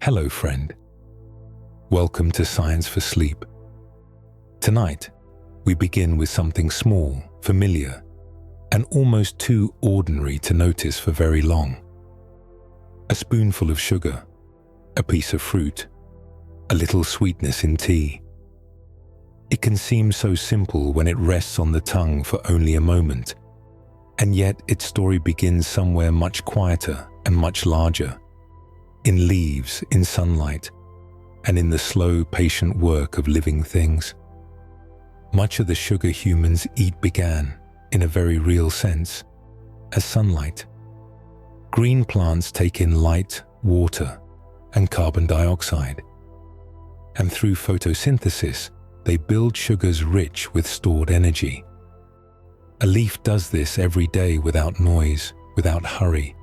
Hello, friend. Welcome to Science for Sleep. Tonight, we begin with something small, familiar, and almost too ordinary to notice for very long. A spoonful of sugar, a piece of fruit, a little sweetness in tea. It can seem so simple when it rests on the tongue for only a moment, and yet its story begins somewhere much quieter and much larger, in leaves, in sunlight, and in the slow, patient work of living things. Much of the sugar humans eat began, in a very real sense, as sunlight. Green plants take in light, water, and carbon dioxide. And through photosynthesis, they build sugars rich with stored energy. A leaf does this every day without noise, without hurry,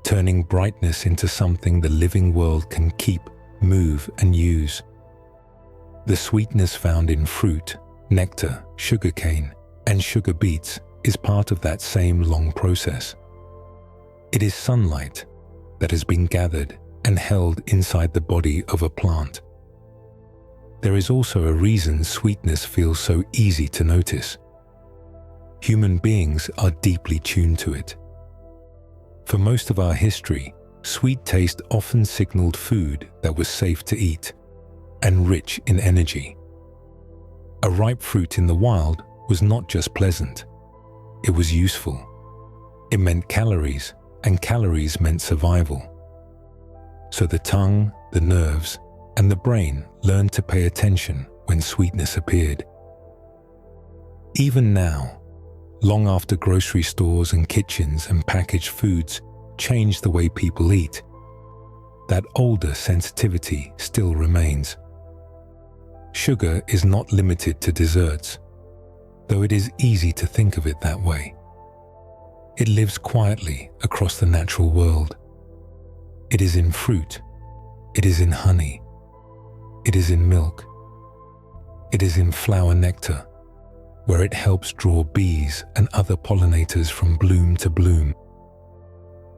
turning brightness into something the living world can keep, move, and use. The sweetness found in fruit, nectar, sugarcane, and sugar beets is part of that same long process. It is sunlight that has been gathered and held inside the body of a plant. There is also a reason sweetness feels so easy to notice. Human beings are deeply tuned to it. For most of our history, sweet taste often signaled food that was safe to eat and rich in energy. A ripe fruit in the wild was not just pleasant, it was useful. It meant calories, and calories meant survival. So the tongue, the nerves, and the brain learned to pay attention when sweetness appeared. Even now, long after grocery stores and kitchens and packaged foods changed the way people eat, that older sensitivity still remains. Sugar is not limited to desserts, though it is easy to think of it that way. It lives quietly across the natural world. It is in fruit, it is in honey, it is in milk, it is in flower nectar, where it helps draw bees and other pollinators from bloom to bloom.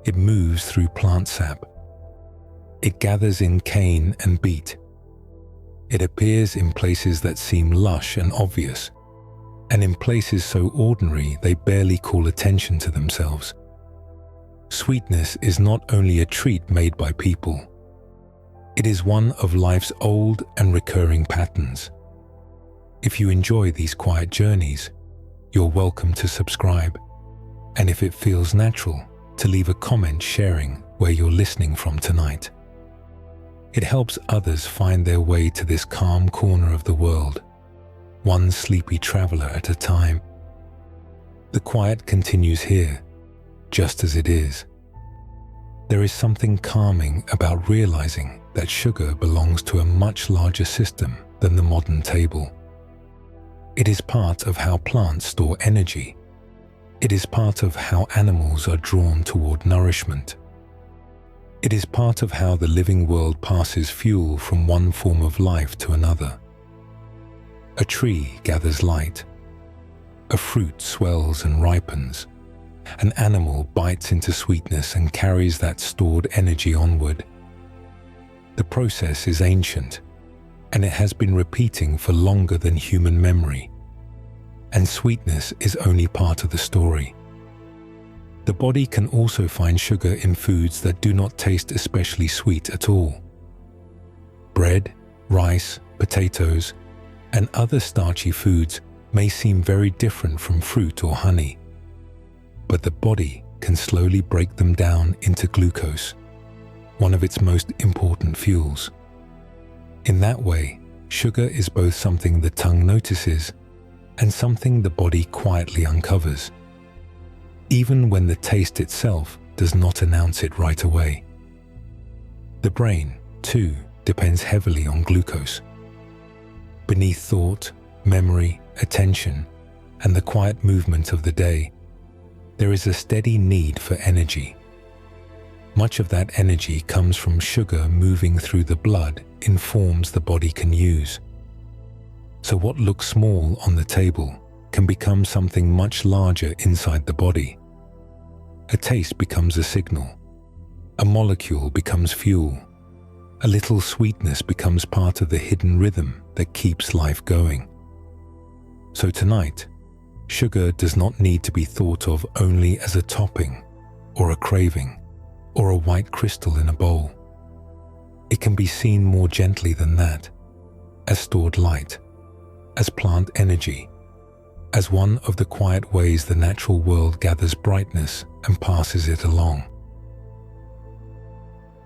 It moves through plant sap. It gathers in cane and beet. It appears in places that seem lush and obvious, and in places so ordinary they barely call attention to themselves. Sweetness is not only a treat made by people, it is one of life's old and recurring patterns. If you enjoy these quiet journeys, you're welcome to subscribe, and if it feels natural, to leave a comment sharing where you're listening from tonight. It helps others find their way to this calm corner of the world, one sleepy traveler at a time. The quiet continues here, just as it is. There is something calming about realizing that sugar belongs to a much larger system than the modern table. It is part of how plants store energy. It is part of how animals are drawn toward nourishment. It is part of how the living world passes fuel from one form of life to another. A tree gathers light. A fruit swells and ripens. An animal bites into sweetness and carries that stored energy onward. The process is ancient, and it has been repeating for longer than human memory. And sweetness is only part of the story. The body can also find sugar in foods that do not taste especially sweet at all. Bread, rice, potatoes, and other starchy foods may seem very different from fruit or honey, but the body can slowly break them down into glucose, one of its most important fuels. In that way, sugar is both something the tongue notices and something the body quietly uncovers, even when the taste itself does not announce it right away. The brain, too, depends heavily on glucose. Beneath thought, memory, attention, and the quiet movement of the day, there is a steady need for energy. Much of that energy comes from sugar moving through the blood in forms the body can use. So what looks small on the table can become something much larger inside the body. A taste becomes a signal. A molecule becomes fuel. a little sweetness becomes part of the hidden rhythm that keeps life going. So tonight, sugar does not need to be thought of only as a topping or a craving or a white crystal in a bowl. It can be seen more gently than that, as stored light, as plant energy, as one of the quiet ways the natural world gathers brightness and passes it along.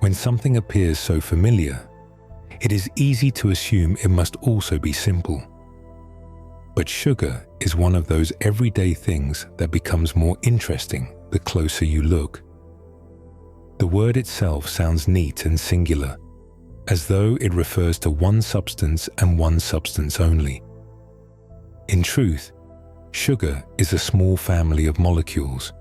When something appears so familiar, it is easy to assume it must also be simple. But sugar is one of those everyday things that becomes more interesting the closer you look. The word itself sounds neat and singular, as though it refers to one substance and one substance only. In truth, sugar is a small family of molecules,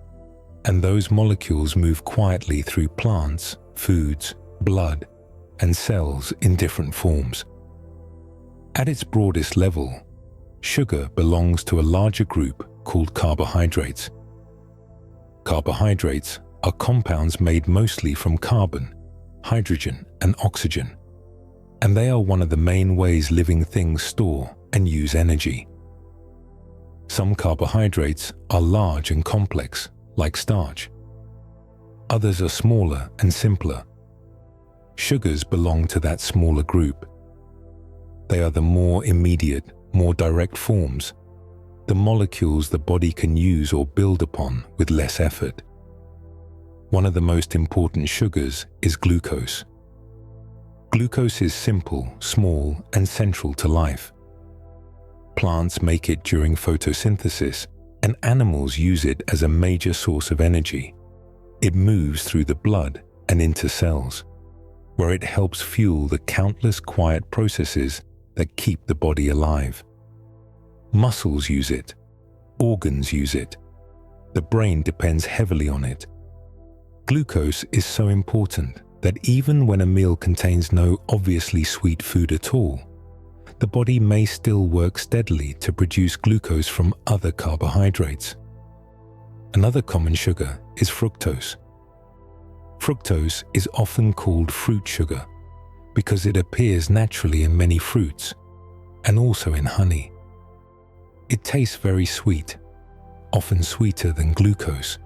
and those molecules move quietly through plants, foods, blood, and cells in different forms. At its broadest level, sugar belongs to a larger group called carbohydrates. Carbohydrates are compounds made mostly from carbon, hydrogen, and oxygen, and they are one of the main ways living things store and use energy. Some carbohydrates are large and complex, like starch. Others are smaller and simpler. Sugars belong to that smaller group. They are the more immediate, more direct forms, the molecules the body can use or build upon with less effort. One of the most important sugars is glucose. Glucose is simple, small, and central to life. Plants make it during photosynthesis, and animals use it as a major source of energy. It moves through the blood and into cells, where it helps fuel the countless quiet processes that keep the body alive. Muscles use it. Organs use it. The brain depends heavily on it. Glucose is so important that even when a meal contains no obviously sweet food at all, the body may still work steadily to produce glucose from other carbohydrates. Another common sugar is fructose. Fructose is often called fruit sugar because it appears naturally in many fruits and also in honey. It tastes very sweet, often sweeter than glucose,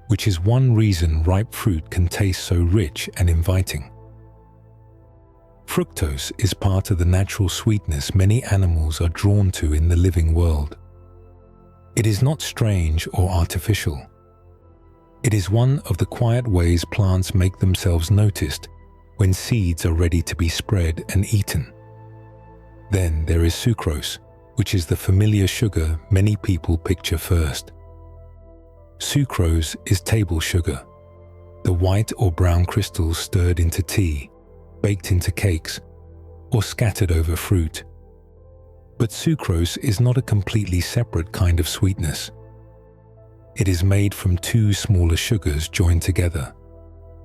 which is one reason ripe fruit can taste so rich and inviting. Fructose is part of the natural sweetness many animals are drawn to in the living world. It is not strange or artificial. It is one of the quiet ways plants make themselves noticed when seeds are ready to be spread and eaten. Then there is sucrose, which is the familiar sugar many people picture first. Sucrose is table sugar, the white or brown crystals stirred into tea, baked into cakes, or scattered over fruit. But sucrose is not a completely separate kind of sweetness. It is made from two smaller sugars joined together,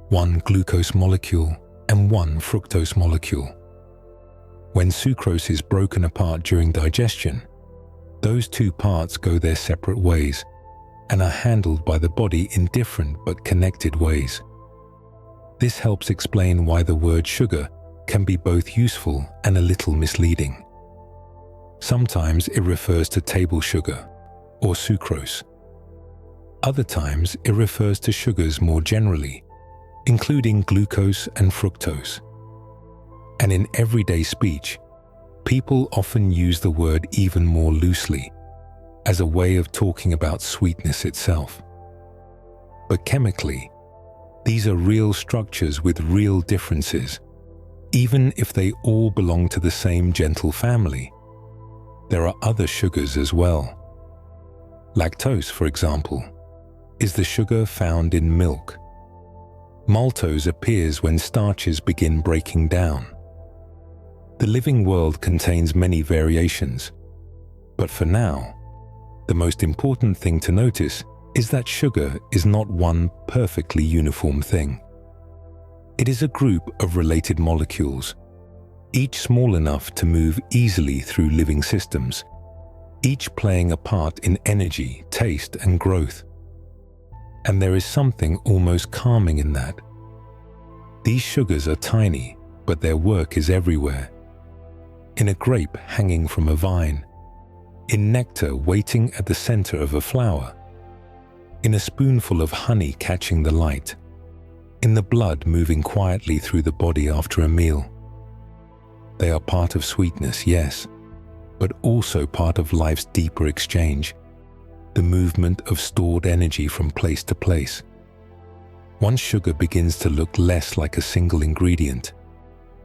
one glucose molecule and one fructose molecule. When sucrose is broken apart during digestion, those two parts go their separate ways and are handled by the body in different but connected ways. This helps explain why the word sugar can be both useful and a little misleading. Sometimes it refers to table sugar or sucrose. Other times it refers to sugars more generally, including glucose and fructose. And in everyday speech, people often use the word even more loosely, as a way of talking about sweetness itself. But chemically, these are real structures with real differences, even if they all belong to the same gentle family. There are other sugars as well. Lactose, for example, is the sugar found in milk. Maltose appears when starches begin breaking down. The living world contains many variations, but for now, the most important thing to notice is that sugar is not one perfectly uniform thing. It is a group of related molecules, each small enough to move easily through living systems, each playing a part in energy, taste, and growth. And there is something almost calming in that. These sugars are tiny, but their work is everywhere. In a grape hanging from a vine, in nectar waiting at the center of a flower, in a spoonful of honey catching the light, in the blood moving quietly through the body after a meal. They are part of sweetness, yes, but also part of life's deeper exchange, the movement of stored energy from place to place. Once sugar begins to look less like a single ingredient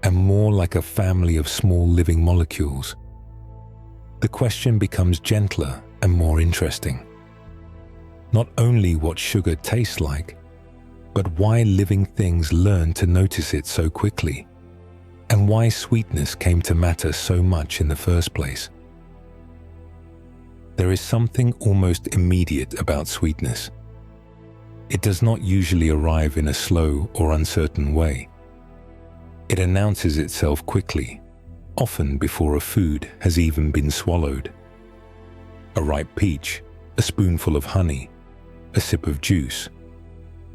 and more like a family of small living molecules, the question becomes gentler and more interesting. Not only what sugar tastes like, but why living things learn to notice it so quickly, and why sweetness came to matter so much in the first place. There is something almost immediate about sweetness. It does not usually arrive in a slow or uncertain way. It announces itself quickly, often before a food has even been swallowed. A ripe peach, a spoonful of honey, a sip of juice,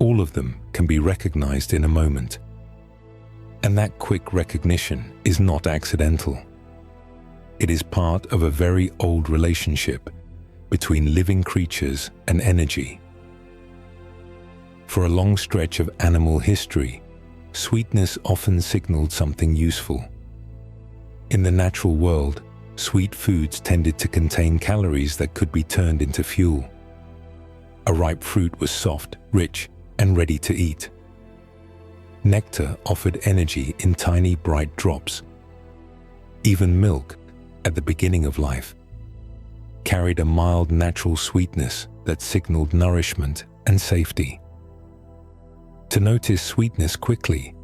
all of them can be recognized in a moment. And that quick recognition is not accidental. It is part of a very old relationship between living creatures and energy. For a long stretch of animal history, sweetness often signaled something useful. In the natural world, sweet foods tended to contain calories that could be turned into fuel. A ripe fruit was soft, rich, and ready to eat. Nectar offered energy in tiny, bright drops. Even milk, at the beginning of life, carried a mild natural sweetness that signaled nourishment and safety. To notice sweetness quickly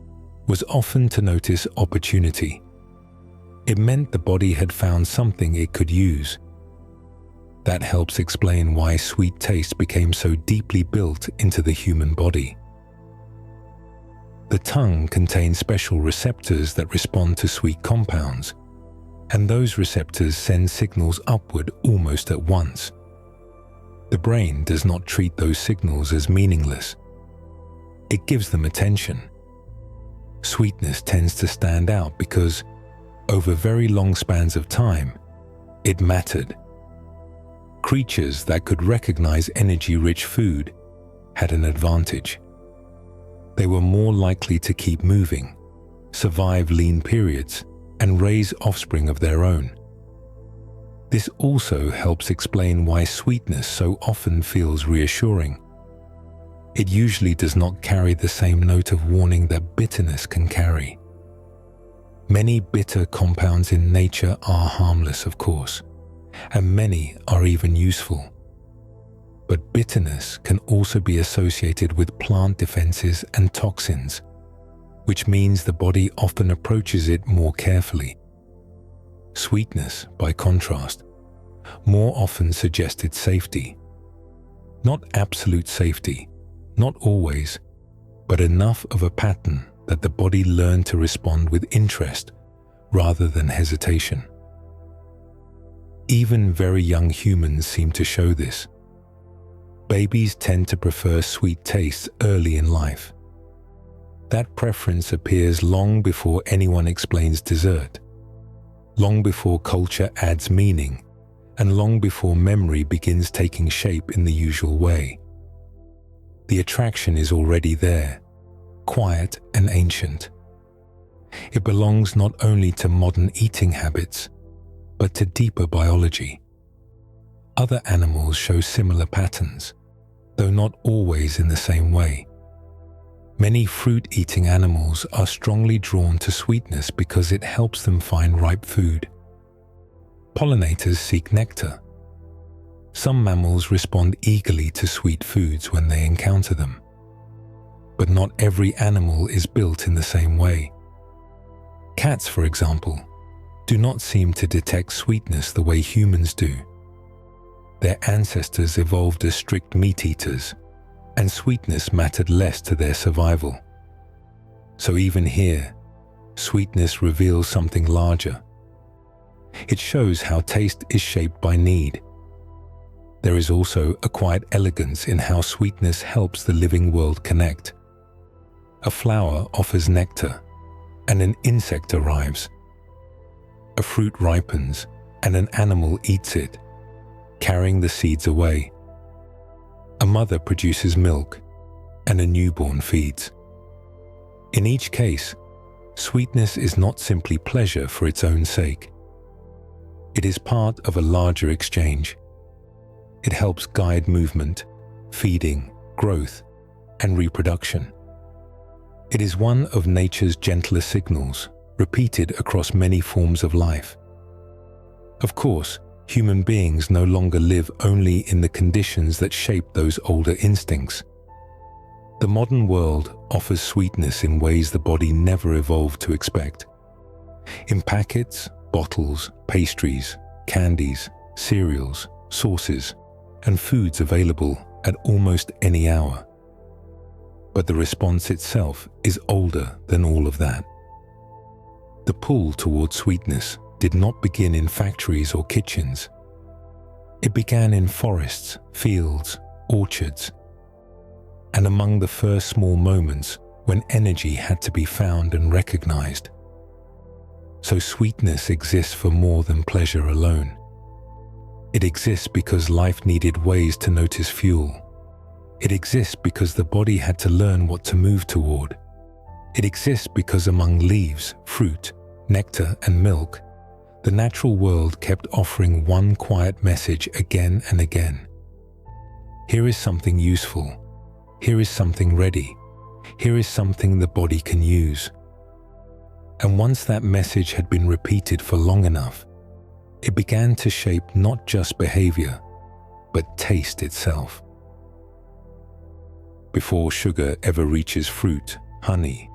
was often to notice opportunity. It meant the body had found something it could use. That helps explain why sweet taste became so deeply built into the human body. The tongue contains special receptors that respond to sweet compounds, and those receptors send signals upward almost at once. The brain does not treat those signals as meaningless. It gives them attention. Sweetness tends to stand out because, over very long spans of time, it mattered. Creatures that could recognize energy-rich food had an advantage. They were more likely to keep moving, survive lean periods, and raise offspring of their own. This also helps explain why sweetness so often feels reassuring. It usually does not carry the same note of warning that bitterness can carry. Many bitter compounds in nature are harmless, of course, and many are even useful. But bitterness can also be associated with plant defenses and toxins, which means the body often approaches it more carefully. Sweetness, by contrast, more often suggested safety. Not absolute safety, not always, but enough of a pattern that the body learned to respond with interest rather than hesitation. Even very young humans seem to show this. Babies tend to prefer sweet tastes early in life. That preference appears long before anyone explains dessert, long before culture adds meaning, and long before memory begins taking shape in the usual way. The attraction is already there, quiet and ancient. It belongs not only to modern eating habits, but to deeper biology. Other animals show similar patterns, though not always in the same way. Many fruit-eating animals are strongly drawn to sweetness because it helps them find ripe food. Pollinators seek nectar. Some mammals respond eagerly to sweet foods when they encounter them. But not every animal is built in the same way. Cats, for example, do not seem to detect sweetness the way humans do. Their ancestors evolved as strict meat eaters, and sweetness mattered less to their survival. So even here, sweetness reveals something larger. It shows how taste is shaped by need. There is also a quiet elegance in how sweetness helps the living world connect. A flower offers nectar, and an insect arrives. A fruit ripens and an animal eats it, carrying the seeds away. A mother produces milk and a newborn feeds. In each case, sweetness is not simply pleasure for its own sake. It is part of a larger exchange. It helps guide movement, feeding, growth, and reproduction. It is one of nature's gentlest signals, repeated across many forms of life. Of course, human beings no longer live only in the conditions that shape those older instincts. The modern world offers sweetness in ways the body never evolved to expect. In packets, bottles, pastries, candies, cereals, sauces, and foods available at almost any hour. But the response itself is older than all of that. The pull towards sweetness did not begin in factories or kitchens. It began in forests, fields, orchards, and among the first small moments when energy had to be found and recognized. So sweetness exists for more than pleasure alone. It exists because life needed ways to notice fuel. It exists because the body had to learn what to move toward. It exists because among leaves, fruit, nectar, and milk, the natural world kept offering one quiet message again and again. Here is something useful. Here is something ready. Here is something the body can use. And once that message had been repeated for long enough, it began to shape not just behavior, but taste itself. Before sugar ever reaches fruit, honey,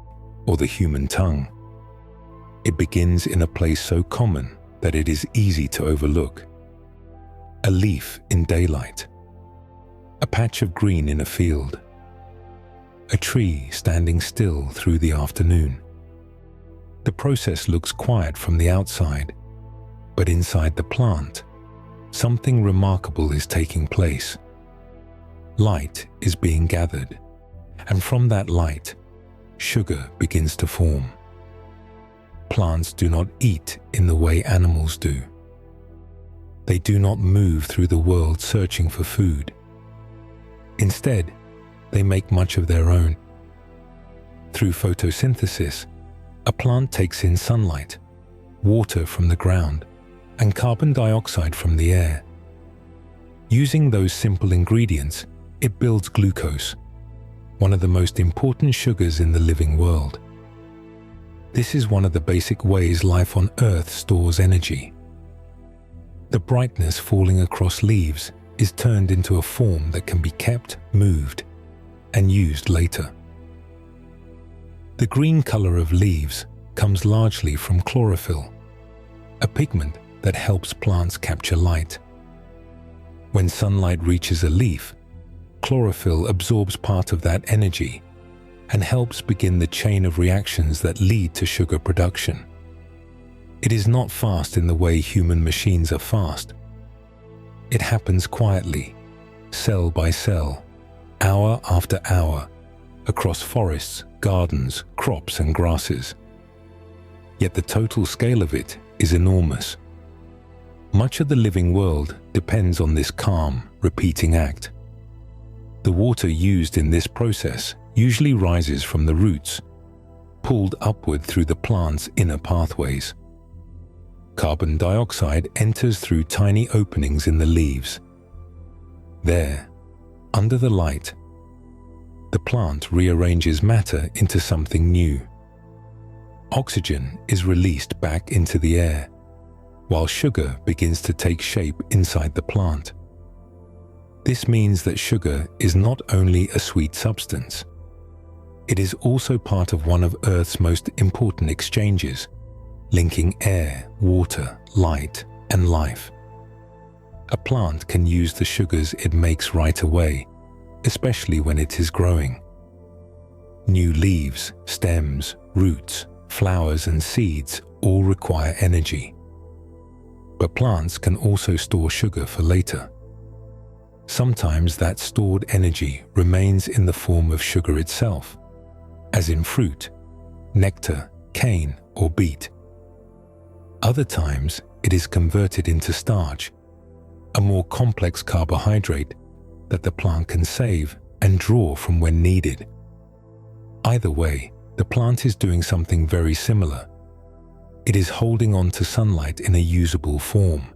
or the human tongue, it begins in a place so common that it is easy to overlook. A leaf in daylight, a patch of green in a field, a tree standing still through the afternoon. The process looks quiet from the outside, but inside the plant, something remarkable is taking place. Light is being gathered, and from that light, sugar begins to form. Plants do not eat in the way animals do. They do not move through the world searching for food. Instead, they make much of their own. Through photosynthesis, a plant takes in sunlight, water from the ground, and carbon dioxide from the air. Using those simple ingredients, it builds glucose, one of the most important sugars in the living world. This is one of the basic ways life on Earth stores energy. The brightness falling across leaves is turned into a form that can be kept, moved, and used later. The green color of leaves comes largely from chlorophyll, a pigment that helps plants capture light. When sunlight reaches a leaf, chlorophyll absorbs part of that energy and helps begin the chain of reactions that lead to sugar production. It is not fast in the way human machines are fast. It happens quietly, cell by cell, hour after hour, across forests, gardens, crops, and grasses. Yet the total scale of it is enormous. Much of the living world depends on this calm, repeating act. The water used in this process usually rises from the roots, pulled upward through the plant's inner pathways. Carbon dioxide enters through tiny openings in the leaves. There, under the light, the plant rearranges matter into something new. Oxygen is released back into the air, while sugar begins to take shape inside the plant. This means that sugar is not only a sweet substance, it is also part of one of Earth's most important exchanges, linking air, water, light, and life. A plant can use the sugars it makes right away, especially when it is growing. New leaves, stems, roots, flowers, and seeds all require energy. But plants can also store sugar for later. Sometimes that stored energy remains in the form of sugar itself, as in fruit, nectar, cane or beet. Other times, it is converted into starch, a more complex carbohydrate that the plant can save and draw from when needed. Either way, the plant is doing something very similar. It is holding on to sunlight in a usable form.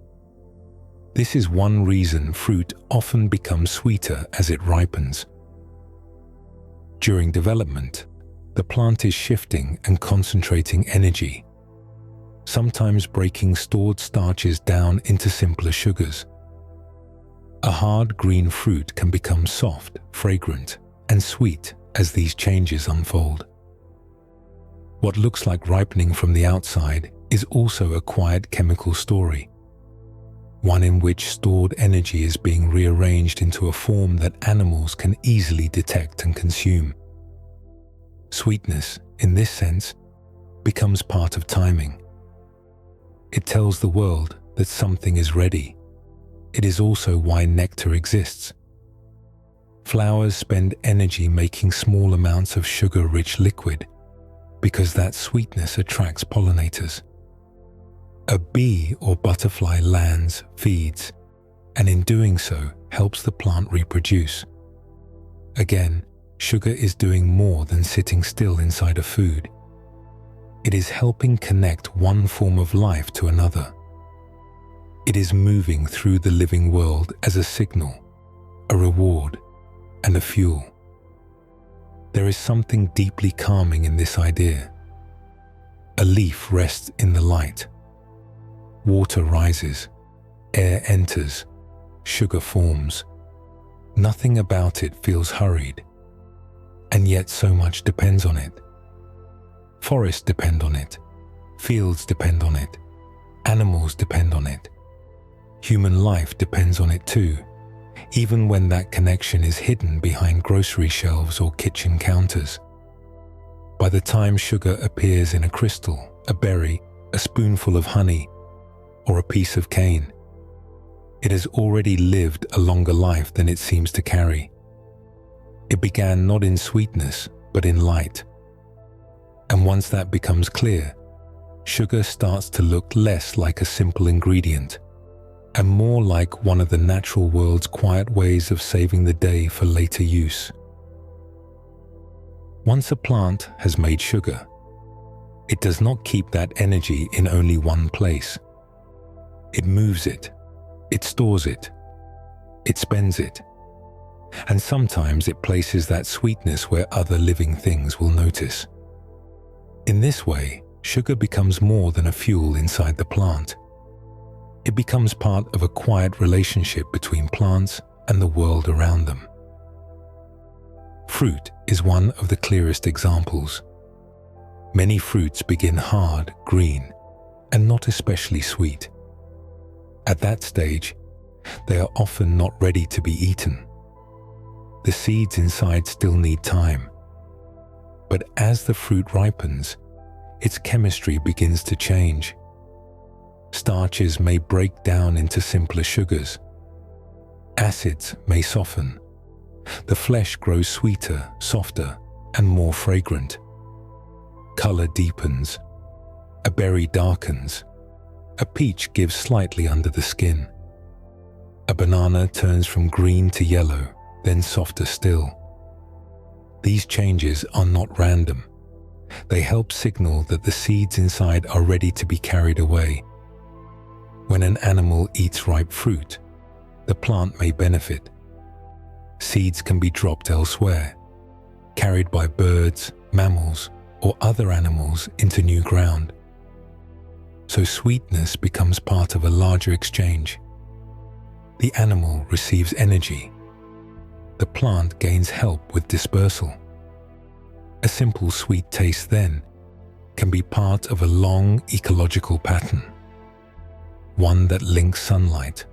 This is one reason fruit often becomes sweeter as it ripens. During development, the plant is shifting and concentrating energy, sometimes breaking stored starches down into simpler sugars. A hard green fruit can become soft, fragrant, and sweet as these changes unfold. What looks like ripening from the outside is also a quiet chemical story, one in which stored energy is being rearranged into a form that animals can easily detect and consume. Sweetness, in this sense, becomes part of timing. It tells the world that something is ready. It is also why nectar exists. Flowers spend energy making small amounts of sugar-rich liquid because that sweetness attracts pollinators. A bee or butterfly lands, feeds, and in doing so helps the plant reproduce. Again, sugar is doing more than sitting still inside a food. It is helping connect one form of life to another. It is moving through the living world as a signal, a reward, and a fuel. There is something deeply calming in this idea. A leaf rests in the light. Water rises, air enters, sugar forms. Nothing about it feels hurried, and yet so much depends on it. Forests depend on it, fields depend on it, animals depend on it. Human life depends on it too, even when that connection is hidden behind grocery shelves or kitchen counters. By the time sugar appears in a crystal, a berry, a spoonful of honey, or a piece of cane, it has already lived a longer life than it seems to carry. It began not in sweetness, but in light. And once that becomes clear, sugar starts to look less like a simple ingredient and more like one of the natural world's quiet ways of saving the day for later use. Once a plant has made sugar, it does not keep that energy in only one place. It moves it, it stores it, it spends it, and sometimes it places that sweetness where other living things will notice. In this way, sugar becomes more than a fuel inside the plant. It becomes part of a quiet relationship between plants and the world around them. Fruit is one of the clearest examples. Many fruits begin hard, green, and not especially sweet. At that stage, they are often not ready to be eaten. The seeds inside still need time. But as the fruit ripens, its chemistry begins to change. Starches may break down into simpler sugars. Acids may soften. The flesh grows sweeter, softer, and more fragrant. Color deepens. A berry darkens. A peach gives slightly under the skin. A banana turns from green to yellow, then softer still. These changes are not random. They help signal that the seeds inside are ready to be carried away. When an animal eats ripe fruit, the plant may benefit. Seeds can be dropped elsewhere, carried by birds, mammals, or other animals into new ground. So sweetness becomes part of a larger exchange. The animal receives energy. The plant gains help with dispersal. A simple sweet taste then can be part of a long ecological pattern, one that links sunlight,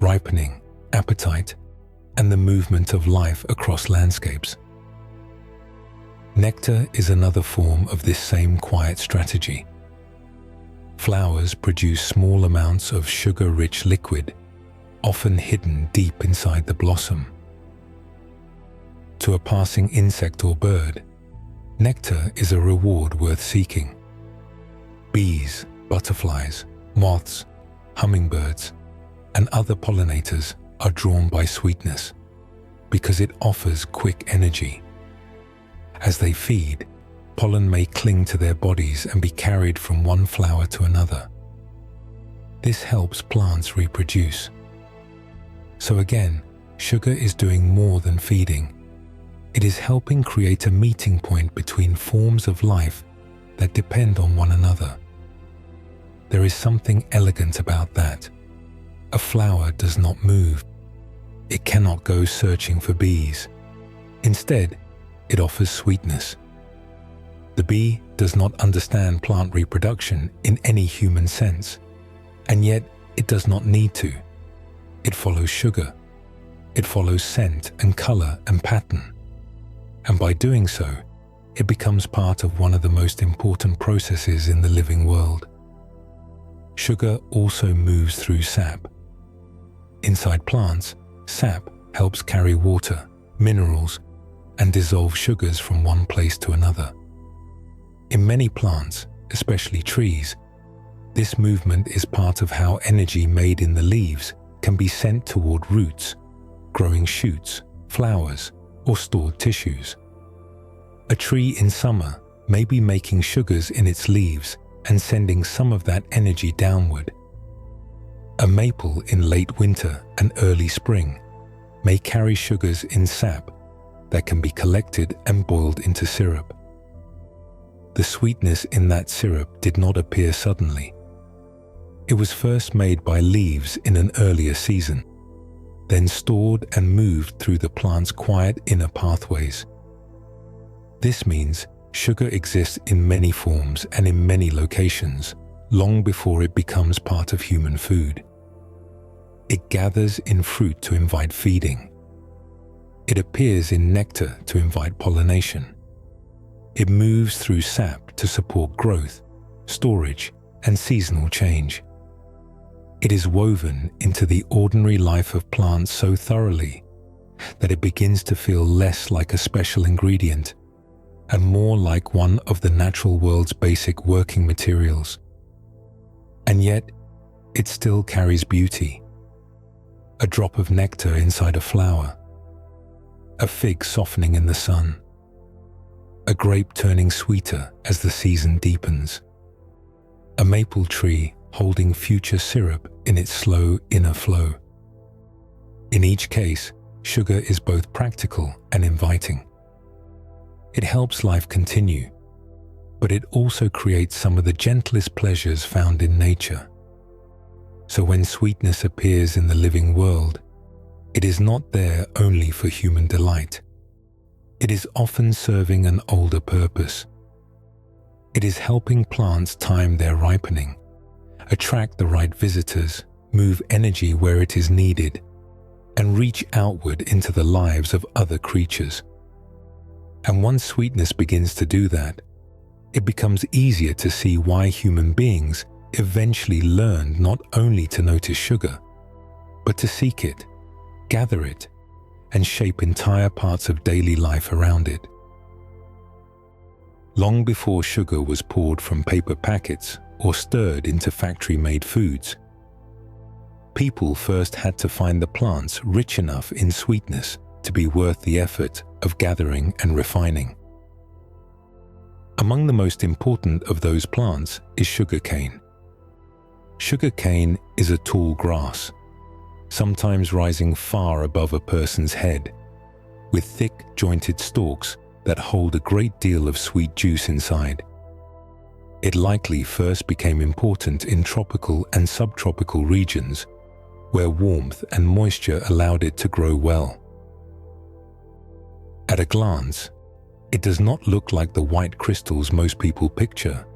ripening, appetite, and the movement of life across landscapes. Nectar is another form of this same quiet strategy. Flowers produce small amounts of sugar-rich liquid, often hidden deep inside the blossom. To a passing insect or bird, nectar is a reward worth seeking. Bees, butterflies, moths, hummingbirds, and other pollinators are drawn by sweetness because it offers quick energy. As they feed, pollen may cling to their bodies and be carried from one flower to another. This helps plants reproduce. So again, sugar is doing more than feeding. It is helping create a meeting point between forms of life that depend on one another. There is something elegant about that. A flower does not move. It cannot go searching for bees. Instead, it offers sweetness. The bee does not understand plant reproduction in any human sense, and yet it does not need to. It follows sugar. It follows scent and color and pattern. And by doing so, it becomes part of one of the most important processes in the living world. Sugar also moves through sap. Inside plants, sap helps carry water, minerals, and dissolve sugars from one place to another. In many plants, especially trees, this movement is part of how energy made in the leaves can be sent toward roots, growing shoots, flowers, or stored tissues. A tree in summer may be making sugars in its leaves and sending some of that energy downward. A maple in late winter and early spring may carry sugars in sap that can be collected and boiled into syrup. The sweetness in that syrup did not appear suddenly. It was first made by leaves in an earlier season, then stored and moved through the plant's quiet inner pathways. This means sugar exists in many forms and in many locations, long before it becomes part of human food. It gathers in fruit to invite feeding. It appears in nectar to invite pollination. It moves through sap to support growth, storage, and seasonal change. It is woven into the ordinary life of plants so thoroughly that it begins to feel less like a special ingredient and more like one of the natural world's basic working materials. And yet, it still carries beauty. A drop of nectar inside a flower, a fig softening in the sun, a grape turning sweeter as the season deepens, a maple tree holding future syrup in its slow inner flow. In each case, sugar is both practical and inviting. It helps life continue, but it also creates some of the gentlest pleasures found in nature. So when sweetness appears in the living world, it is not there only for human delight. It is often serving an older purpose. It is helping plants time their ripening, attract the right visitors, move energy where it is needed, and reach outward into the lives of other creatures. And once sweetness begins to do that, it becomes easier to see why human beings eventually learned not only to notice sugar, but to seek it, gather it, and shape entire parts of daily life around it. Long before sugar was poured from paper packets or stirred into factory-made foods, people first had to find the plants rich enough in sweetness to be worth the effort of gathering and refining. Among the most important of those plants is sugarcane. Sugarcane is a tall grass, sometimes rising far above a person's head, with thick, jointed stalks that hold a great deal of sweet juice inside. It likely first became important in tropical and subtropical regions, where warmth and moisture allowed it to grow well. At a glance, it does not look like the white crystals most people picture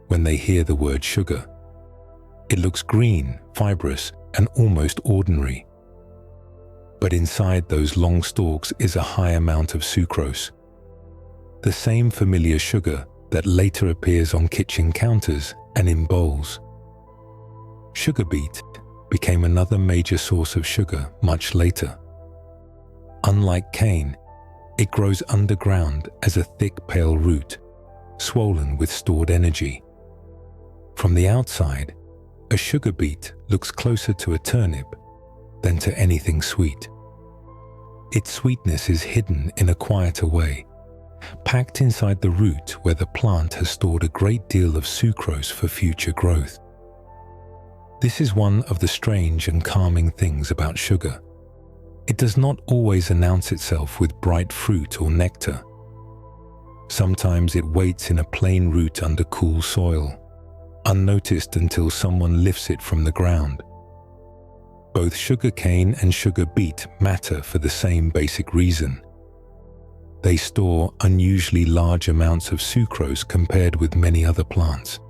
when they hear the word sugar. It looks green, fibrous, and almost ordinary. But inside those long stalks is a high amount of sucrose, the same familiar sugar that later appears on kitchen counters and in bowls. Sugar beet became another major source of sugar much later. Unlike cane, it grows underground as a thick, pale root, swollen with stored energy. From the outside, a sugar beet looks closer to a turnip than to anything sweet. Its sweetness is hidden in a quieter way, packed inside the root where the plant has stored a great deal of sucrose for future growth. This is one of the strange and calming things about sugar. It does not always announce itself with bright fruit or nectar. Sometimes it waits in a plain root under cool soil, unnoticed until someone lifts it from the ground. Both sugar cane and sugar beet matter for the same basic reason. They store unusually large amounts of sucrose compared with many other plants.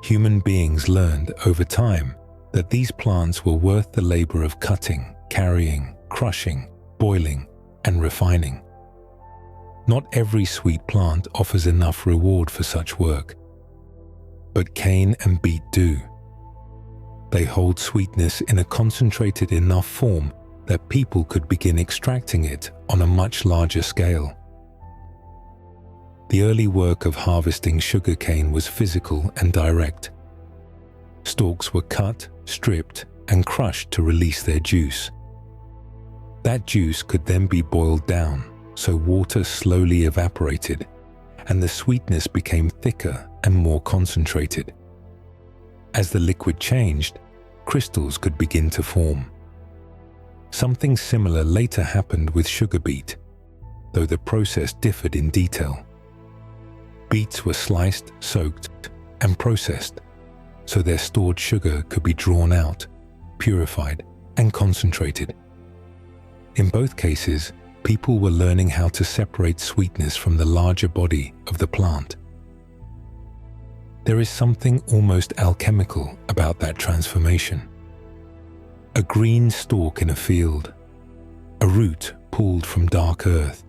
Human beings learned over time that these plants were worth the labor of cutting, carrying, crushing, boiling, and refining. Not every sweet plant offers enough reward for such work, but cane and beet do. They hold sweetness in a concentrated enough form that people could begin extracting it on a much larger scale. The early work of harvesting sugarcane was physical and direct. Stalks were cut, stripped, and crushed to release their juice. That juice could then be boiled down, so water slowly evaporated, and the sweetness became thicker and more concentrated. As the liquid changed, crystals could begin to form. Something similar later happened with sugar beet, though the process differed in detail. Beets were sliced, soaked, and processed, so their stored sugar could be drawn out, purified, and concentrated. In both cases, people were learning how to separate sweetness from the larger body of the plant. There is something almost alchemical about that transformation. A green stalk in a field, a root pulled from dark earth,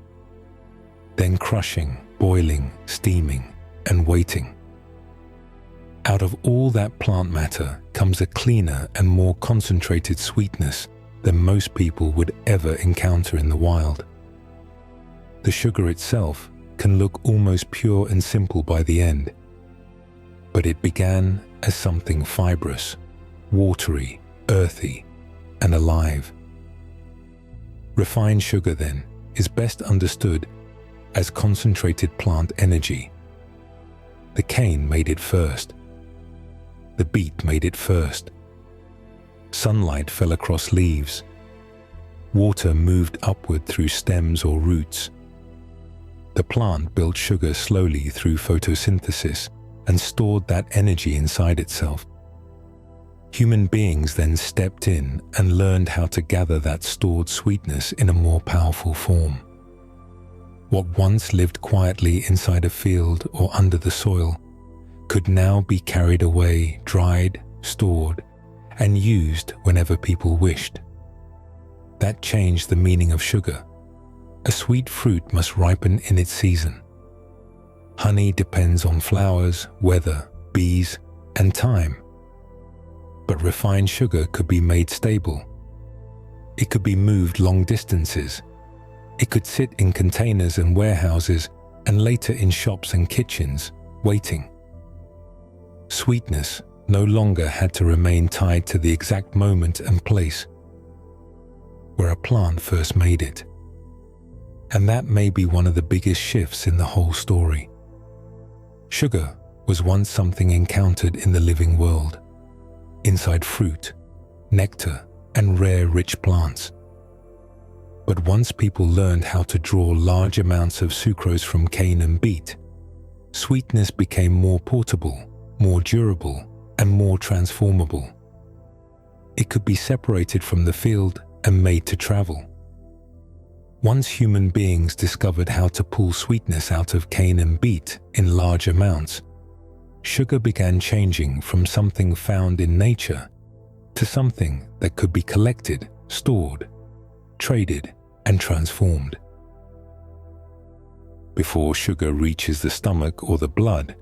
then crushing, boiling, steaming, and waiting. Out of all that plant matter comes a cleaner and more concentrated sweetness than most people would ever encounter in the wild. The sugar itself can look almost pure and simple by the end, but it began as something fibrous, watery, earthy, and alive. Refined sugar, then, is best understood as concentrated plant energy. The cane made it first. The beet made it first. Sunlight fell across leaves. Water moved upward through stems or roots. The plant built sugar slowly through photosynthesis and stored that energy inside itself. Human beings then stepped in and learned how to gather that stored sweetness in a more powerful form. What once lived quietly inside a field or under the soil could now be carried away, dried, stored, and used whenever people wished. That changed the meaning of sugar. A sweet fruit must ripen in its season. Honey depends on flowers, weather, bees, and time. But refined sugar could be made stable. It could be moved long distances. It could sit in containers and warehouses, and later in shops and kitchens, waiting. Sweetness no longer had to remain tied to the exact moment and place where a plant first made it. And that may be one of the biggest shifts in the whole story. Sugar was once something encountered in the living world, inside fruit, nectar, and rare rich plants. But once people learned how to draw large amounts of sucrose from cane and beet, sweetness became more portable, more durable, and more transformable. It could be separated from the field and made to travel. Once human beings discovered how to pull sweetness out of cane and beet in large amounts, sugar began changing from something found in nature to something that could be collected, stored, traded, and transformed. Before sugar reaches the stomach or the blood,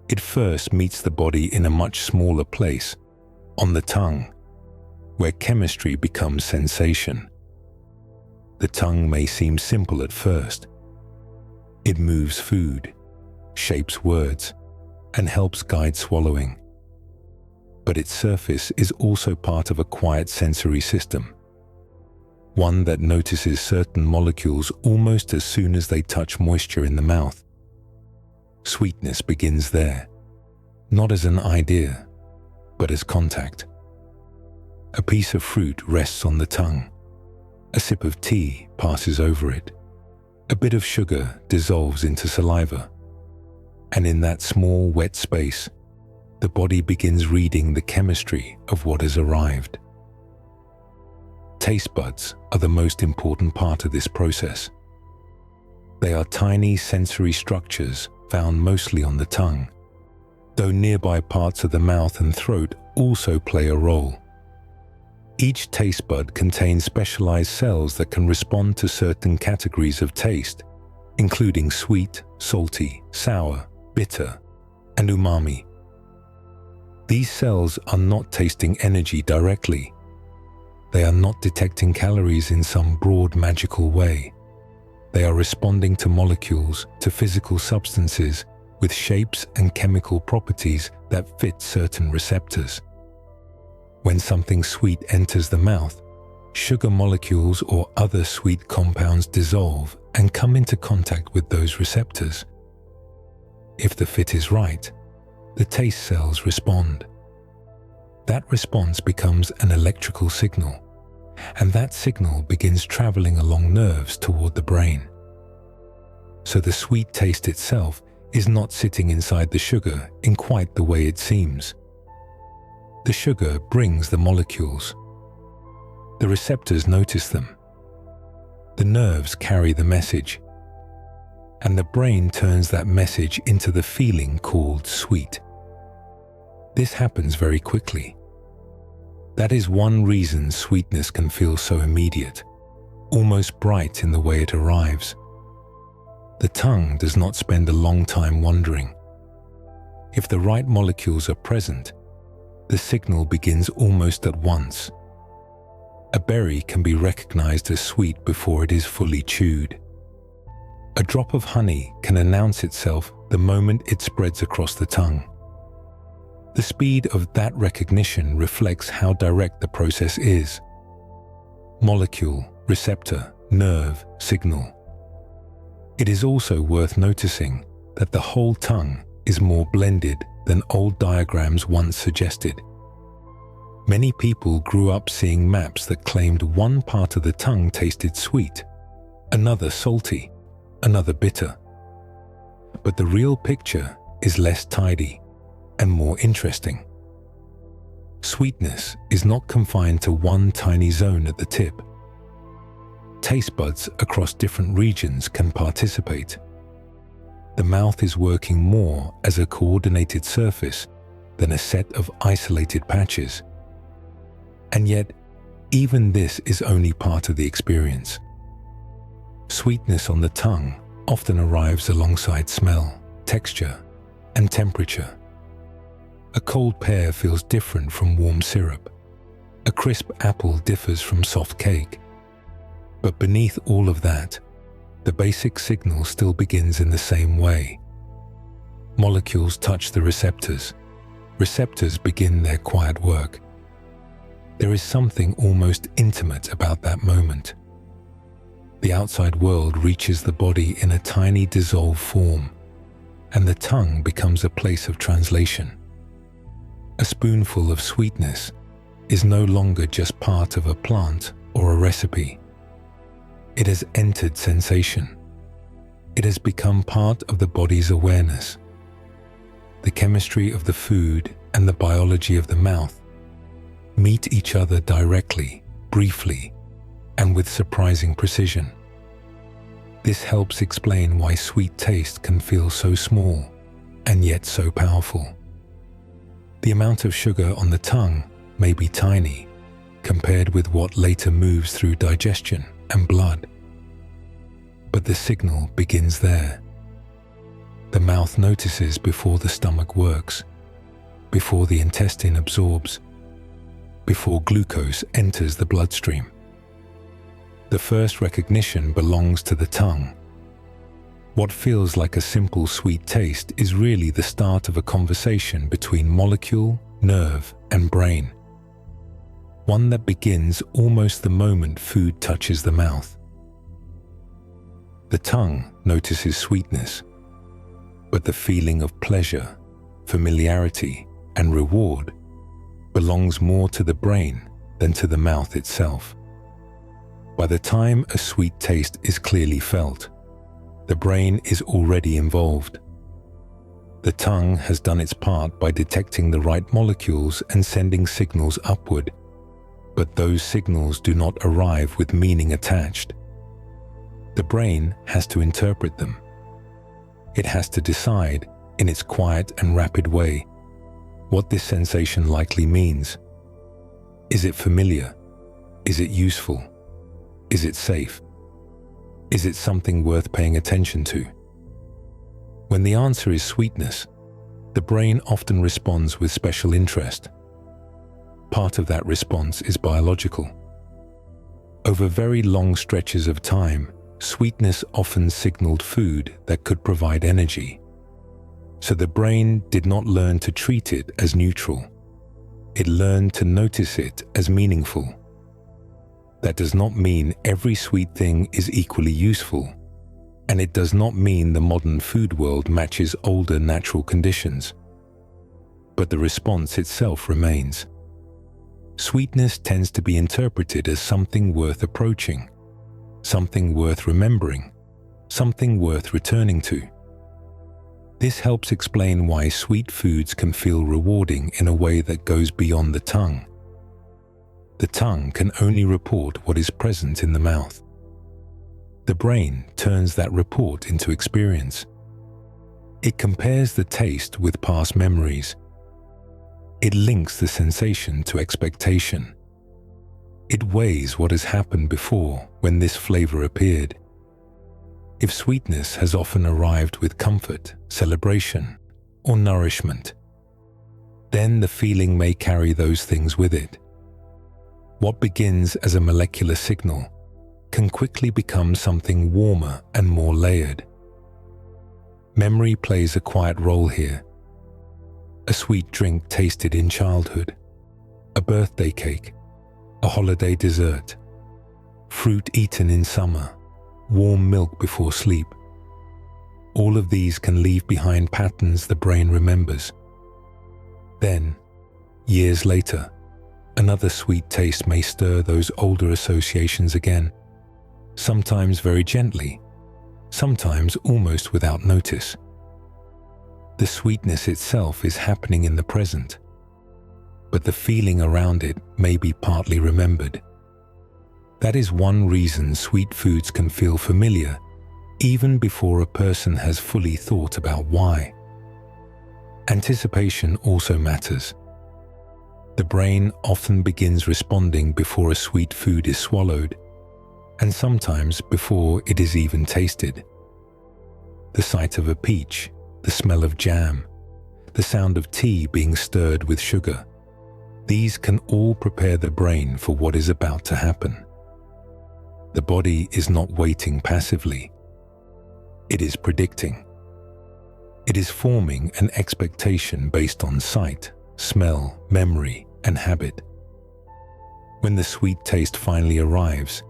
it first meets the body in a much smaller place, on the tongue, where chemistry becomes sensation. The tongue may seem simple at first. It moves food, shapes words, and helps guide swallowing. But its surface is also part of a quiet sensory system, one that notices certain molecules almost as soon as they touch moisture in the mouth. Sweetness begins there, not as an idea, but as contact. A piece of fruit rests on the tongue. A sip of tea passes over it. A bit of sugar dissolves into saliva. And in that small, wet space, the body begins reading the chemistry of what has arrived. Taste buds are the most important part of this process. They are tiny sensory structures found mostly on the tongue, though nearby parts of the mouth and throat also play a role. Each taste bud contains specialized cells that can respond to certain categories of taste, including sweet, salty, sour, bitter, and umami. These cells are not tasting energy directly. They are not detecting calories in some broad magical way. They are responding to molecules, to physical substances with shapes and chemical properties that fit certain receptors. When something sweet enters the mouth, sugar molecules or other sweet compounds dissolve and come into contact with those receptors. If the fit is right, the taste cells respond. That response becomes an electrical signal, and that signal begins traveling along nerves toward the brain. So the sweet taste itself is not sitting inside the sugar in quite the way it seems. The sugar brings the molecules. The receptors notice them. The nerves carry the message, and the brain turns that message into the feeling called sweet. This happens very quickly. That is one reason sweetness can feel so immediate, almost bright in the way it arrives. The tongue does not spend a long time wondering. If the right molecules are present, the signal begins almost at once. A berry can be recognized as sweet before it is fully chewed. A drop of honey can announce itself the moment it spreads across the tongue. The speed of that recognition reflects how direct the process is. Molecule, receptor, nerve, signal. It is also worth noticing that the whole tongue is more blended than old diagrams once suggested. Many people grew up seeing maps that claimed one part of the tongue tasted sweet, another salty, another bitter. But the real picture is less tidy and more interesting. Sweetness is not confined to one tiny zone at the tip. Taste buds across different regions can participate. The mouth is working more as a coordinated surface than a set of isolated patches. And yet, even this is only part of the experience. Sweetness on the tongue often arrives alongside smell, texture, and temperature. A cold pear feels different from warm syrup. A crisp apple differs from soft cake. But beneath all of that, the basic signal still begins in the same way. Molecules touch the receptors. Receptors begin their quiet work. There is something almost intimate about that moment. The outside world reaches the body in a tiny dissolved form, and the tongue becomes a place of translation. A spoonful of sweetness is no longer just part of a plant or a recipe. It has entered sensation. It has become part of the body's awareness. The chemistry of the food and the biology of the mouth meet each other directly, briefly, and with surprising precision. This helps explain why sweet taste can feel so small and yet so powerful. The amount of sugar on the tongue may be tiny compared with what later moves through digestion and blood. But the signal begins there. The mouth notices before the stomach works, before the intestine absorbs, before glucose enters the bloodstream. The first recognition belongs to the tongue. What feels like a simple sweet taste is really the start of a conversation between molecule, nerve, and brain. One that begins almost the moment food touches the mouth. The tongue notices sweetness, but the feeling of pleasure, familiarity, and reward belongs more to the brain than to the mouth itself. By the time a sweet taste is clearly felt, the brain is already involved. The tongue has done its part by detecting the right molecules and sending signals upward, but those signals do not arrive with meaning attached. The brain has to interpret them. It has to decide, in its quiet and rapid way, what this sensation likely means. Is it familiar? Is it useful? Is it safe? Is it something worth paying attention to? When the answer is sweetness, the brain often responds with special interest. Part of that response is biological. Over very long stretches of time, sweetness often signaled food that could provide energy. So the brain did not learn to treat it as neutral. It learned to notice it as meaningful. That does not mean every sweet thing is equally useful, and it does not mean the modern food world matches older natural conditions. But the response itself remains. Sweetness tends to be interpreted as something worth approaching, something worth remembering, something worth returning to. This helps explain why sweet foods can feel rewarding in a way that goes beyond the tongue. The tongue can only report what is present in the mouth. The brain turns that report into experience. It compares the taste with past memories. It links the sensation to expectation. It weighs what has happened before when this flavor appeared. If sweetness has often arrived with comfort, celebration, or nourishment, then the feeling may carry those things with it. What begins as a molecular signal can quickly become something warmer and more layered. Memory plays a quiet role here. A sweet drink tasted in childhood, a birthday cake, a holiday dessert, fruit eaten in summer, warm milk before sleep. All of these can leave behind patterns the brain remembers. Then, years later, another sweet taste may stir those older associations again, sometimes very gently, sometimes almost without notice. The sweetness itself is happening in the present, but the feeling around it may be partly remembered. That is one reason sweet foods can feel familiar even before a person has fully thought about why. Anticipation also matters. The brain often begins responding before a sweet food is swallowed, and sometimes before it is even tasted. The sight of a peach, the smell of jam, the sound of tea being stirred with sugar, these can all prepare the brain for what is about to happen. The body is not waiting passively. It is predicting. It is forming an expectation based on sight, smell, memory, and habit. When the sweet taste finally arrives,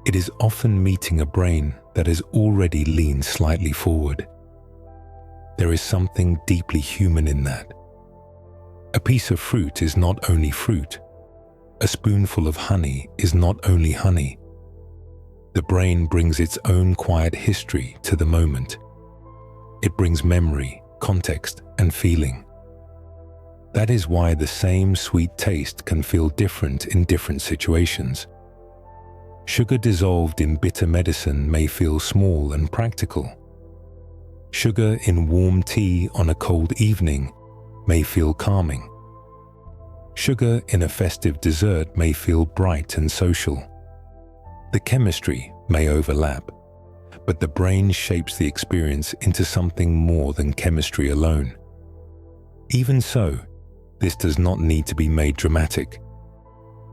it is often meeting a brain that has already leaned slightly forward. There is something deeply human in that. A piece of fruit is not only fruit. A spoonful of honey is not only honey. The brain brings its own quiet history to the moment. It brings memory, context, and feeling. That is why the same sweet taste can feel different in different situations. Sugar dissolved in bitter medicine may feel small and practical. Sugar in warm tea on a cold evening may feel calming. Sugar in a festive dessert may feel bright and social. The chemistry may overlap, but the brain shapes the experience into something more than chemistry alone. Even so, this does not need to be made dramatic.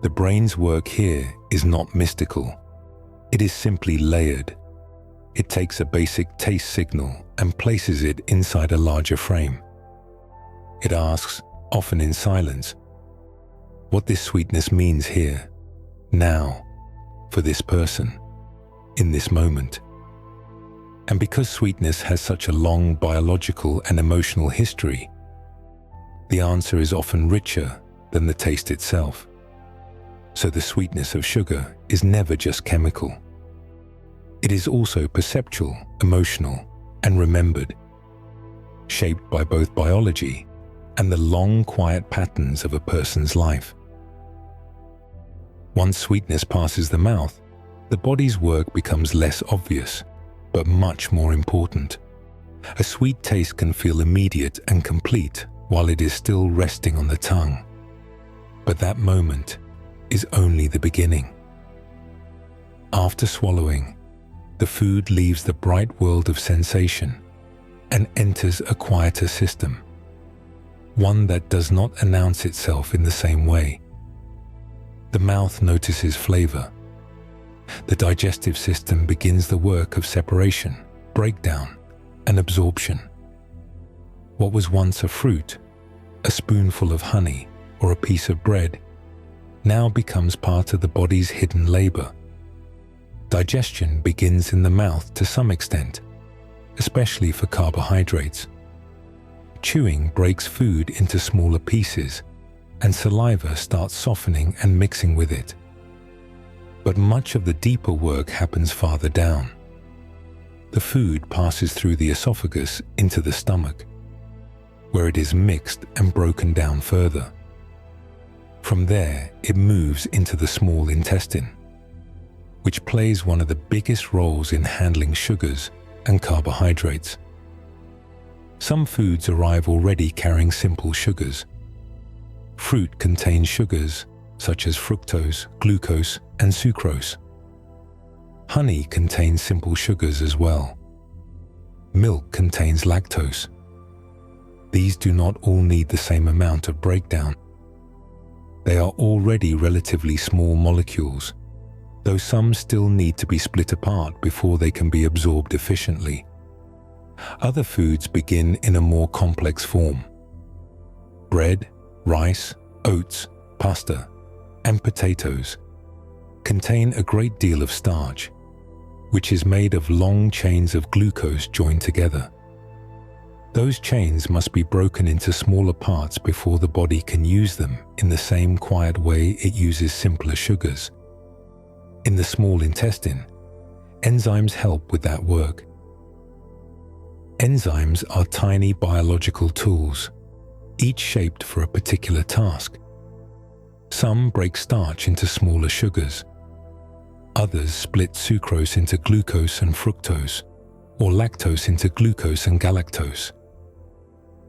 The brain's work here is not mystical. It is simply layered. It takes a basic taste signal and places it inside a larger frame. It asks, often in silence, what this sweetness means here, now, for this person, in this moment. And because sweetness has such a long biological and emotional history, the answer is often richer than the taste itself. So the sweetness of sugar is never just chemical. It is also perceptual, emotional, and remembered, shaped by both biology and the long, quiet patterns of a person's life. Once sweetness passes the mouth, the body's work becomes less obvious, but much more important. A sweet taste can feel immediate and complete while it is still resting on the tongue. But that moment is only the beginning. After swallowing, the food leaves the bright world of sensation and enters a quieter system, one that does not announce itself in the same way. The mouth notices flavor. The digestive system begins the work of separation, breakdown, and absorption. What was once a fruit, a spoonful of honey, or a piece of bread, now becomes part of the body's hidden labor. Digestion begins in the mouth to some extent, especially for carbohydrates. Chewing breaks food into smaller pieces, and saliva starts softening and mixing with it. But much of the deeper work happens farther down. The food passes through the esophagus into the stomach, where it is mixed and broken down further. From there, it moves into the small intestine, which plays one of the biggest roles in handling sugars and carbohydrates. Some foods arrive already carrying simple sugars. Fruit contains sugars such as fructose, glucose, and sucrose. Honey contains simple sugars as well. Milk contains lactose. These do not all need the same amount of breakdown. They are already relatively small molecules, though some still need to be split apart before they can be absorbed efficiently. Other foods begin in a more complex form. Bread, rice, oats, pasta, and potatoes contain a great deal of starch, which is made of long chains of glucose joined together. Those chains must be broken into smaller parts before the body can use them in the same quiet way it uses simpler sugars. In the small intestine, enzymes help with that work. Enzymes are tiny biological tools, each shaped for a particular task. Some break starch into smaller sugars. Others split sucrose into glucose and fructose, or lactose into glucose and galactose.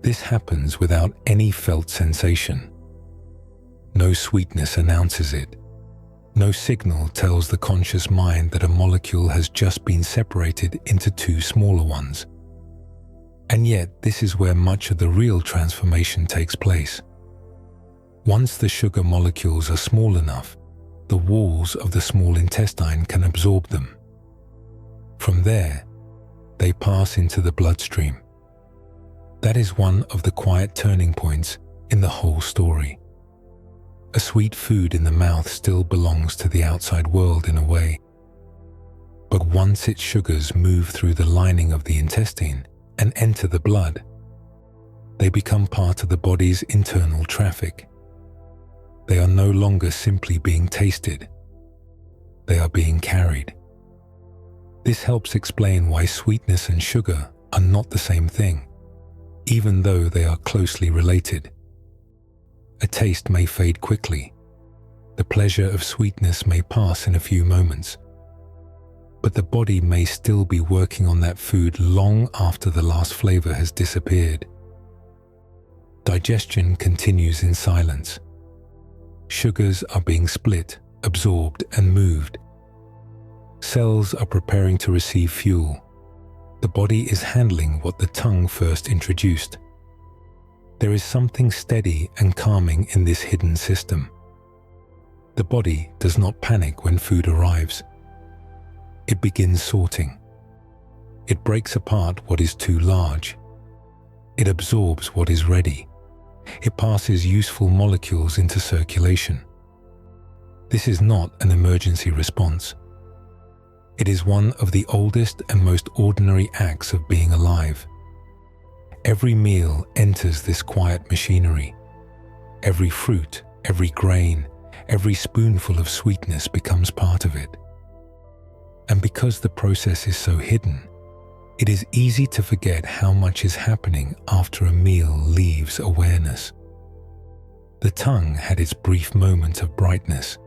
This happens without any felt sensation. No sweetness announces it. No signal tells the conscious mind that a molecule has just been separated into two smaller ones. And yet, this is where much of the real transformation takes place. Once the sugar molecules are small enough, the walls of the small intestine can absorb them. From there, they pass into the bloodstream. That is one of the quiet turning points in the whole story. A sweet food in the mouth still belongs to the outside world in a way. But once its sugars move through the lining of the intestine and enter the blood, they become part of the body's internal traffic. They are no longer simply being tasted. They are being carried. This helps explain why sweetness and sugar are not the same thing, even though they are closely related. A taste may fade quickly. The pleasure of sweetness may pass in a few moments. But the body may still be working on that food long after the last flavor has disappeared. Digestion continues in silence. Sugars are being split, absorbed, and moved. Cells are preparing to receive fuel. The body is handling what the tongue first introduced. There is something steady and calming in this hidden system. The body does not panic when food arrives. It begins sorting. It breaks apart what is too large. It absorbs what is ready. It passes useful molecules into circulation. This is not an emergency response. It is one of the oldest and most ordinary acts of being alive. Every meal enters this quiet machinery. Every fruit, every grain, every spoonful of sweetness becomes part of it. And because the process is so hidden, it is easy to forget how much is happening after a meal leaves awareness. The tongue had its brief moment of brightness.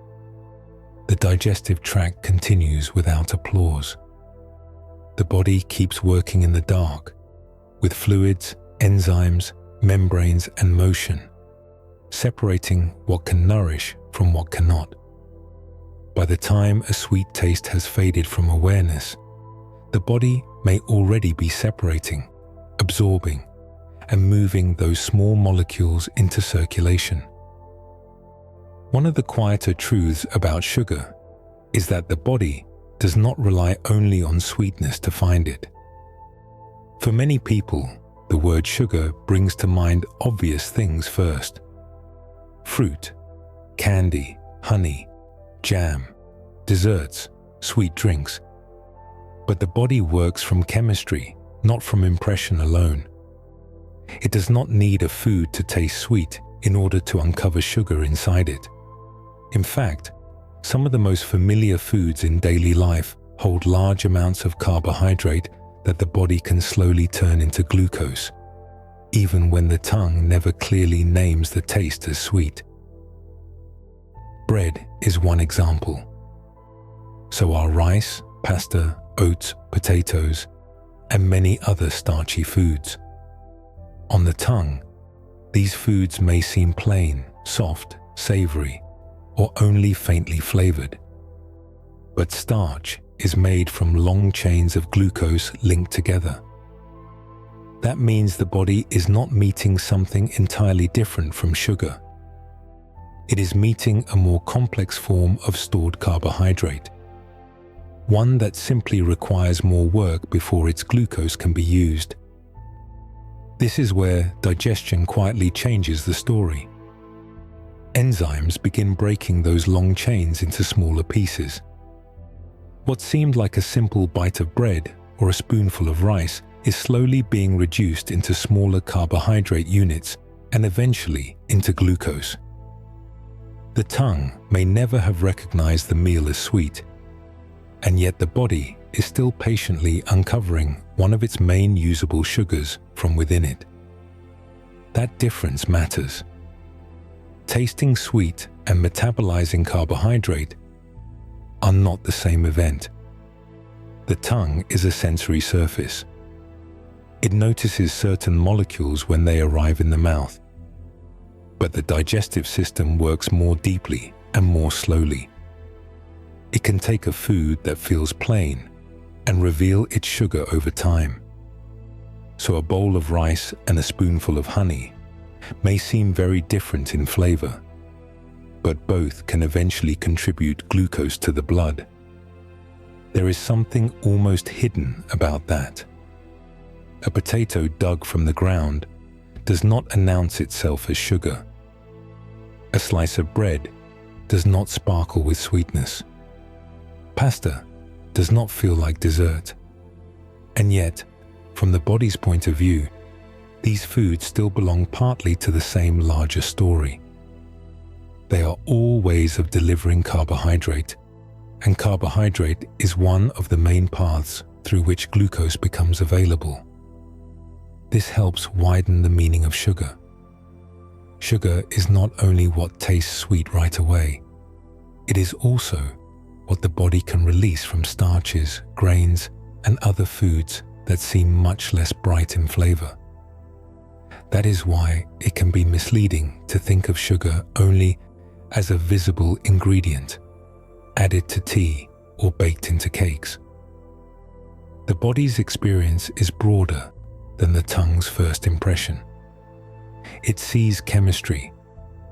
The digestive tract continues without applause. The body keeps working in the dark, with fluids, enzymes, membranes, and motion, separating what can nourish from what cannot. By the time a sweet taste has faded from awareness, the body may already be separating, absorbing, and moving those small molecules into circulation. One of the quieter truths about sugar is that the body does not rely only on sweetness to find it. For many people, the word sugar brings to mind obvious things first. Fruit, candy, honey, jam, desserts, sweet drinks. But the body works from chemistry, not from impression alone. It does not need a food to taste sweet in order to uncover sugar inside it. In fact, some of the most familiar foods in daily life hold large amounts of carbohydrate that the body can slowly turn into glucose, even when the tongue never clearly names the taste as sweet. Bread is one example. So are rice, pasta, oats, potatoes, and many other starchy foods. On the tongue, these foods may seem plain, soft, savory, or only faintly flavored. But starch is made from long chains of glucose linked together. That means the body is not meeting something entirely different from sugar. It is meeting a more complex form of stored carbohydrate, one that simply requires more work before its glucose can be used. This is where digestion quietly changes the story. Enzymes begin breaking those long chains into smaller pieces. What seemed like a simple bite of bread or a spoonful of rice is slowly being reduced into smaller carbohydrate units and eventually into glucose. The tongue may never have recognized the meal as sweet, and yet the body is still patiently uncovering one of its main usable sugars from within it. That difference matters. Tasting sweet and metabolizing carbohydrate are not the same event. The tongue is a sensory surface. It notices certain molecules when they arrive in the mouth. But the digestive system works more deeply and more slowly. It can take a food that feels plain and reveal its sugar over time. So a bowl of rice and a spoonful of honey may seem very different in flavor, but both can eventually contribute glucose to the blood. There is something almost hidden about that. A potato dug from the ground does not announce itself as sugar. A slice of bread does not sparkle with sweetness. Pasta does not feel like dessert. And yet, from the body's point of view, these foods still belong partly to the same larger story. They are all ways of delivering carbohydrate, and carbohydrate is one of the main paths through which glucose becomes available. This helps widen the meaning of sugar. Sugar is not only what tastes sweet right away, it is also what the body can release from starches, grains, and other foods that seem much less bright in flavor. That is why it can be misleading to think of sugar only as a visible ingredient, added to tea or baked into cakes. The body's experience is broader than the tongue's first impression. It sees chemistry,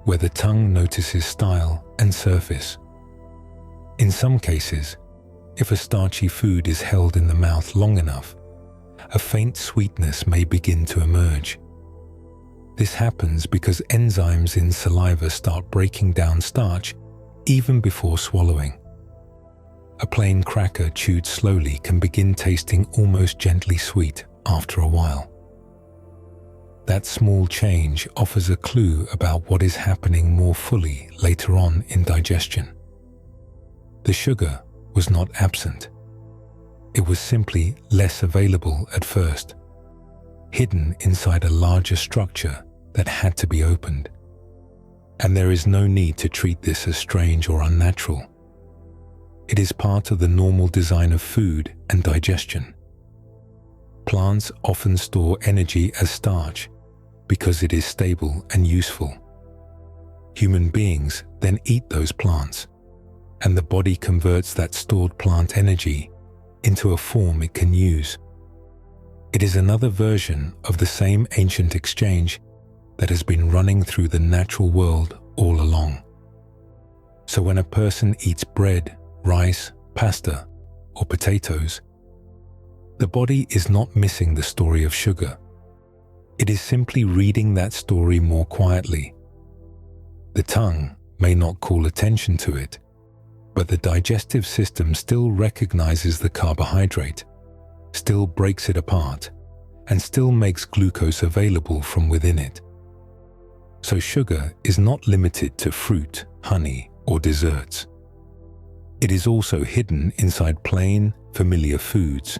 where the tongue notices style and surface. In some cases, if a starchy food is held in the mouth long enough, a faint sweetness may begin to emerge. This happens because enzymes in saliva start breaking down starch even before swallowing. A plain cracker chewed slowly can begin tasting almost gently sweet after a while. That small change offers a clue about what is happening more fully later on in digestion. The sugar was not absent. It was simply less available at first, hidden inside a larger structure that had to be opened. And there is no need to treat this as strange or unnatural. It is part of the normal design of food and digestion. Plants often store energy as starch because it is stable and useful. Human beings then eat those plants, and the body converts that stored plant energy into a form it can use. It is another version of the same ancient exchange that has been running through the natural world all along. So when a person eats bread, rice, pasta, or potatoes, the body is not missing the story of sugar. It is simply reading that story more quietly. The tongue may not call attention to it, but the digestive system still recognizes the carbohydrate, still breaks it apart, and still makes glucose available from within it. So sugar is not limited to fruit, honey, or desserts. It is also hidden inside plain, familiar foods,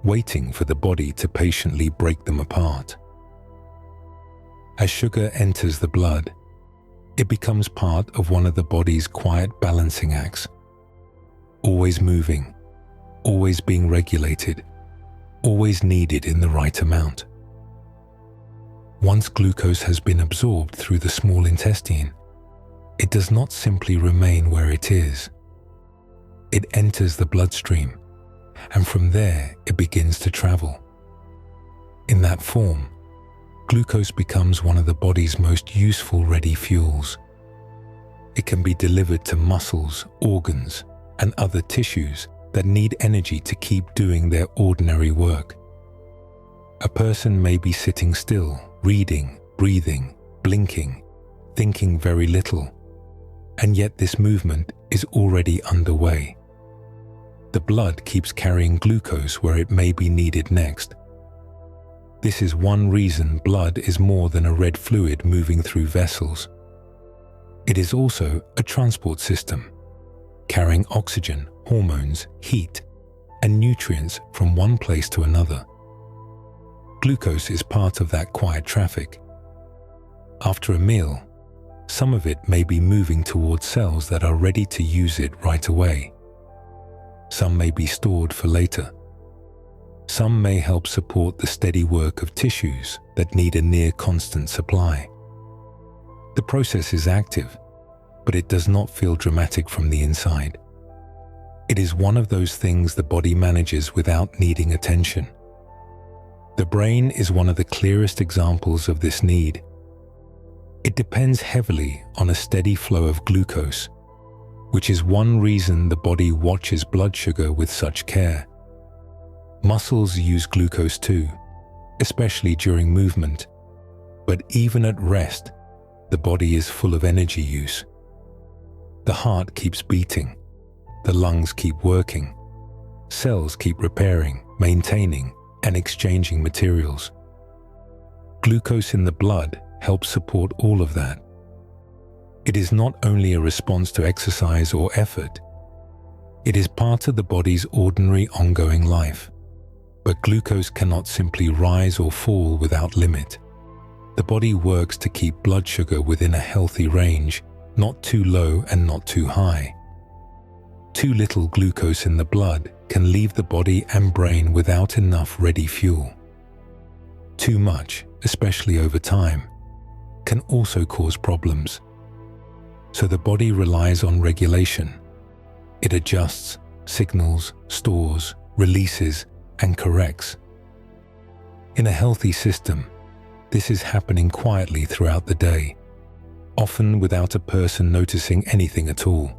waiting for the body to patiently break them apart. As sugar enters the blood, it becomes part of one of the body's quiet balancing acts, always moving, always being regulated, always needed in the right amount. Once glucose has been absorbed through the small intestine, it does not simply remain where it is. It enters the bloodstream, and from there it begins to travel. In that form, glucose becomes one of the body's most useful ready fuels. It can be delivered to muscles, organs, and other tissues that need energy to keep doing their ordinary work. A person may be sitting still, reading, breathing, blinking, thinking very little, and yet this movement is already underway. The blood keeps carrying glucose where it may be needed next. This is one reason blood is more than a red fluid moving through vessels. It is also a transport system, carrying oxygen, hormones, heat, and nutrients from one place to another. Glucose is part of that quiet traffic. After a meal, some of it may be moving towards cells that are ready to use it right away. Some may be stored for later. Some may help support the steady work of tissues that need a near constant supply. The process is active, but it does not feel dramatic from the inside. It is one of those things the body manages without needing attention. The brain is one of the clearest examples of this need. It depends heavily on a steady flow of glucose, which is one reason the body watches blood sugar with such care. Muscles use glucose too, especially during movement, but even at rest, the body is full of energy use. The heart keeps beating, the lungs keep working, cells keep repairing, maintaining, and exchanging materials. Glucose in the blood helps support all of that. It is not only a response to exercise or effort, it is part of the body's ordinary ongoing life. But glucose cannot simply rise or fall without limit. The body works to keep blood sugar within a healthy range, not too low and not too high. Too little glucose in the blood can leave the body and brain without enough ready fuel. Too much, especially over time, can also cause problems. So the body relies on regulation. It adjusts, signals, stores, releases, and corrects. In a healthy system, this is happening quietly throughout the day, often without a person noticing anything at all.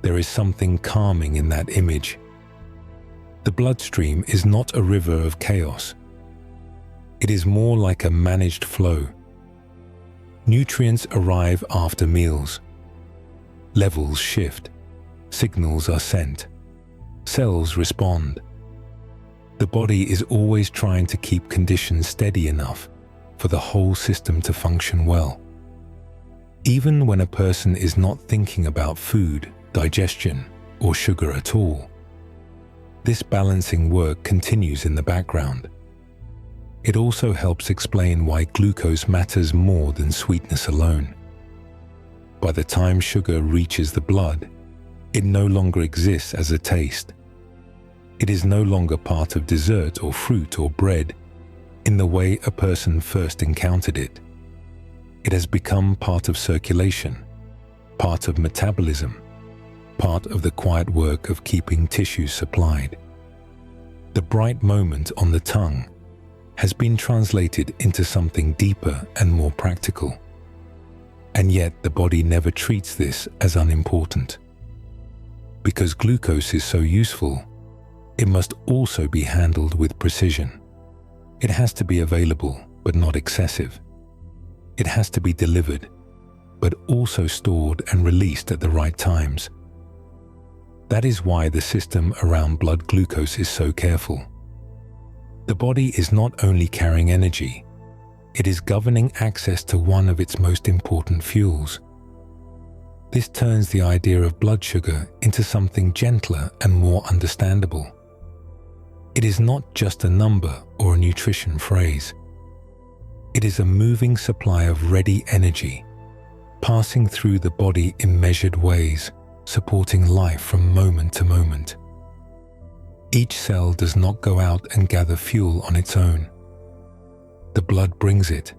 There is something calming in that image. The bloodstream is not a river of chaos. It is more like a managed flow. Nutrients arrive after meals. Levels shift. Signals are sent. Cells respond. The body is always trying to keep conditions steady enough for the whole system to function well. Even when a person is not thinking about food, digestion, or sugar at all, this balancing work continues in the background. It also helps explain why glucose matters more than sweetness alone. By the time sugar reaches the blood, it no longer exists as a taste. It is no longer part of dessert or fruit or bread in the way a person first encountered it. It has become part of circulation, part of metabolism, part of the quiet work of keeping tissues supplied. The bright moment on the tongue has been translated into something deeper and more practical. And yet the body never treats this as unimportant. Because glucose is so useful, it must also be handled with precision. It has to be available, but not excessive. It has to be delivered, but also stored and released at the right times. That is why the system around blood glucose is so careful. The body is not only carrying energy, it is governing access to one of its most important fuels. This turns the idea of blood sugar into something gentler and more understandable. It is not just a number or a nutrition phrase. It is a moving supply of ready energy, passing through the body in measured ways, supporting life from moment to moment. Each cell does not go out and gather fuel on its own. The blood brings it,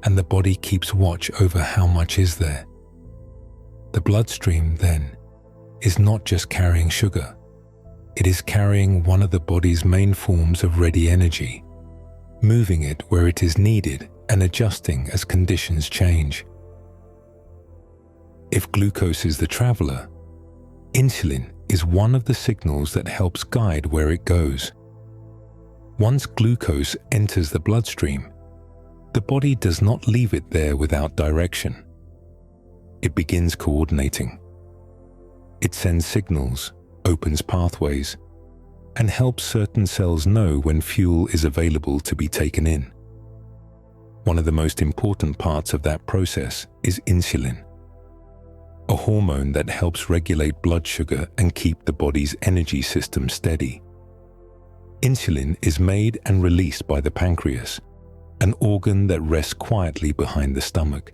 and the body keeps watch over how much is there. The bloodstream, then, is not just carrying sugar. It is carrying one of the body's main forms of ready energy, moving it where it is needed and adjusting as conditions change. If glucose is the traveler, insulin is one of the signals that helps guide where it goes. Once glucose enters the bloodstream, the body does not leave it there without direction. It begins coordinating. It sends signals, opens pathways, and helps certain cells know when fuel is available to be taken in. One of the most important parts of that process is insulin, a hormone that helps regulate blood sugar and keep the body's energy system steady. Insulin is made and released by the pancreas, an organ that rests quietly behind the stomach.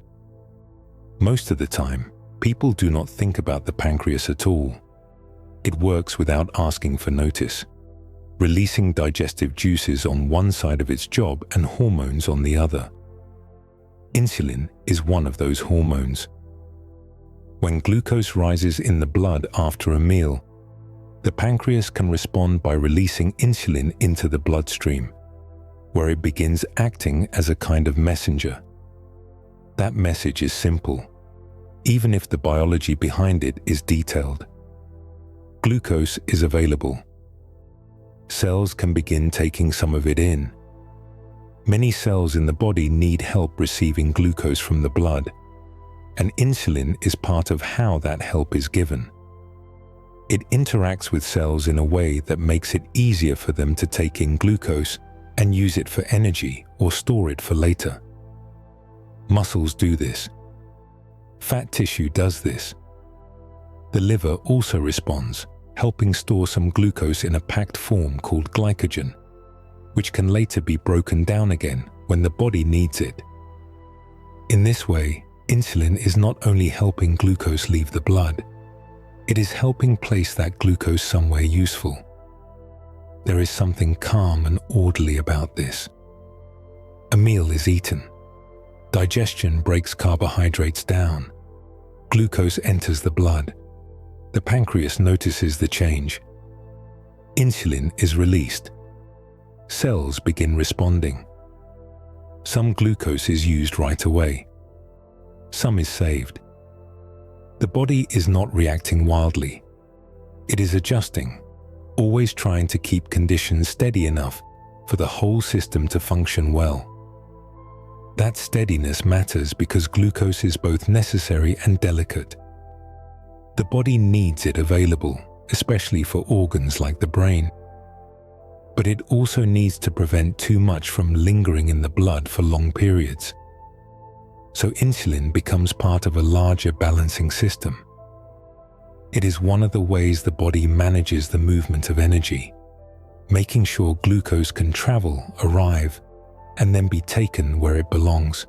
Most of the time, people do not think about the pancreas at all. It works without asking for notice, releasing digestive juices on one side of its job and hormones on the other. Insulin is one of those hormones. When glucose rises in the blood after a meal, the pancreas can respond by releasing insulin into the bloodstream, where it begins acting as a kind of messenger. That message is simple, even if the biology behind it is detailed. Glucose is available. Cells can begin taking some of it in. Many cells in the body need help receiving glucose from the blood, and insulin is part of how that help is given. It interacts with cells in a way that makes it easier for them to take in glucose and use it for energy or store it for later. Muscles do this. Fat tissue does this. The liver also responds, helping store some glucose in a packed form called glycogen, which can later be broken down again when the body needs it. In this way, insulin is not only helping glucose leave the blood, it is helping place that glucose somewhere useful. There is something calm and orderly about this. A meal is eaten. Digestion breaks carbohydrates down. Glucose enters the blood. The pancreas notices the change. Insulin is released. Cells begin responding. Some glucose is used right away. Some is saved. The body is not reacting wildly. It is adjusting, always trying to keep conditions steady enough for the whole system to function well. That steadiness matters because glucose is both necessary and delicate. The body needs it available, especially for organs like the brain. But it also needs to prevent too much from lingering in the blood for long periods. So insulin becomes part of a larger balancing system. It is one of the ways the body manages the movement of energy, making sure glucose can travel, arrive, and then be taken where it belongs.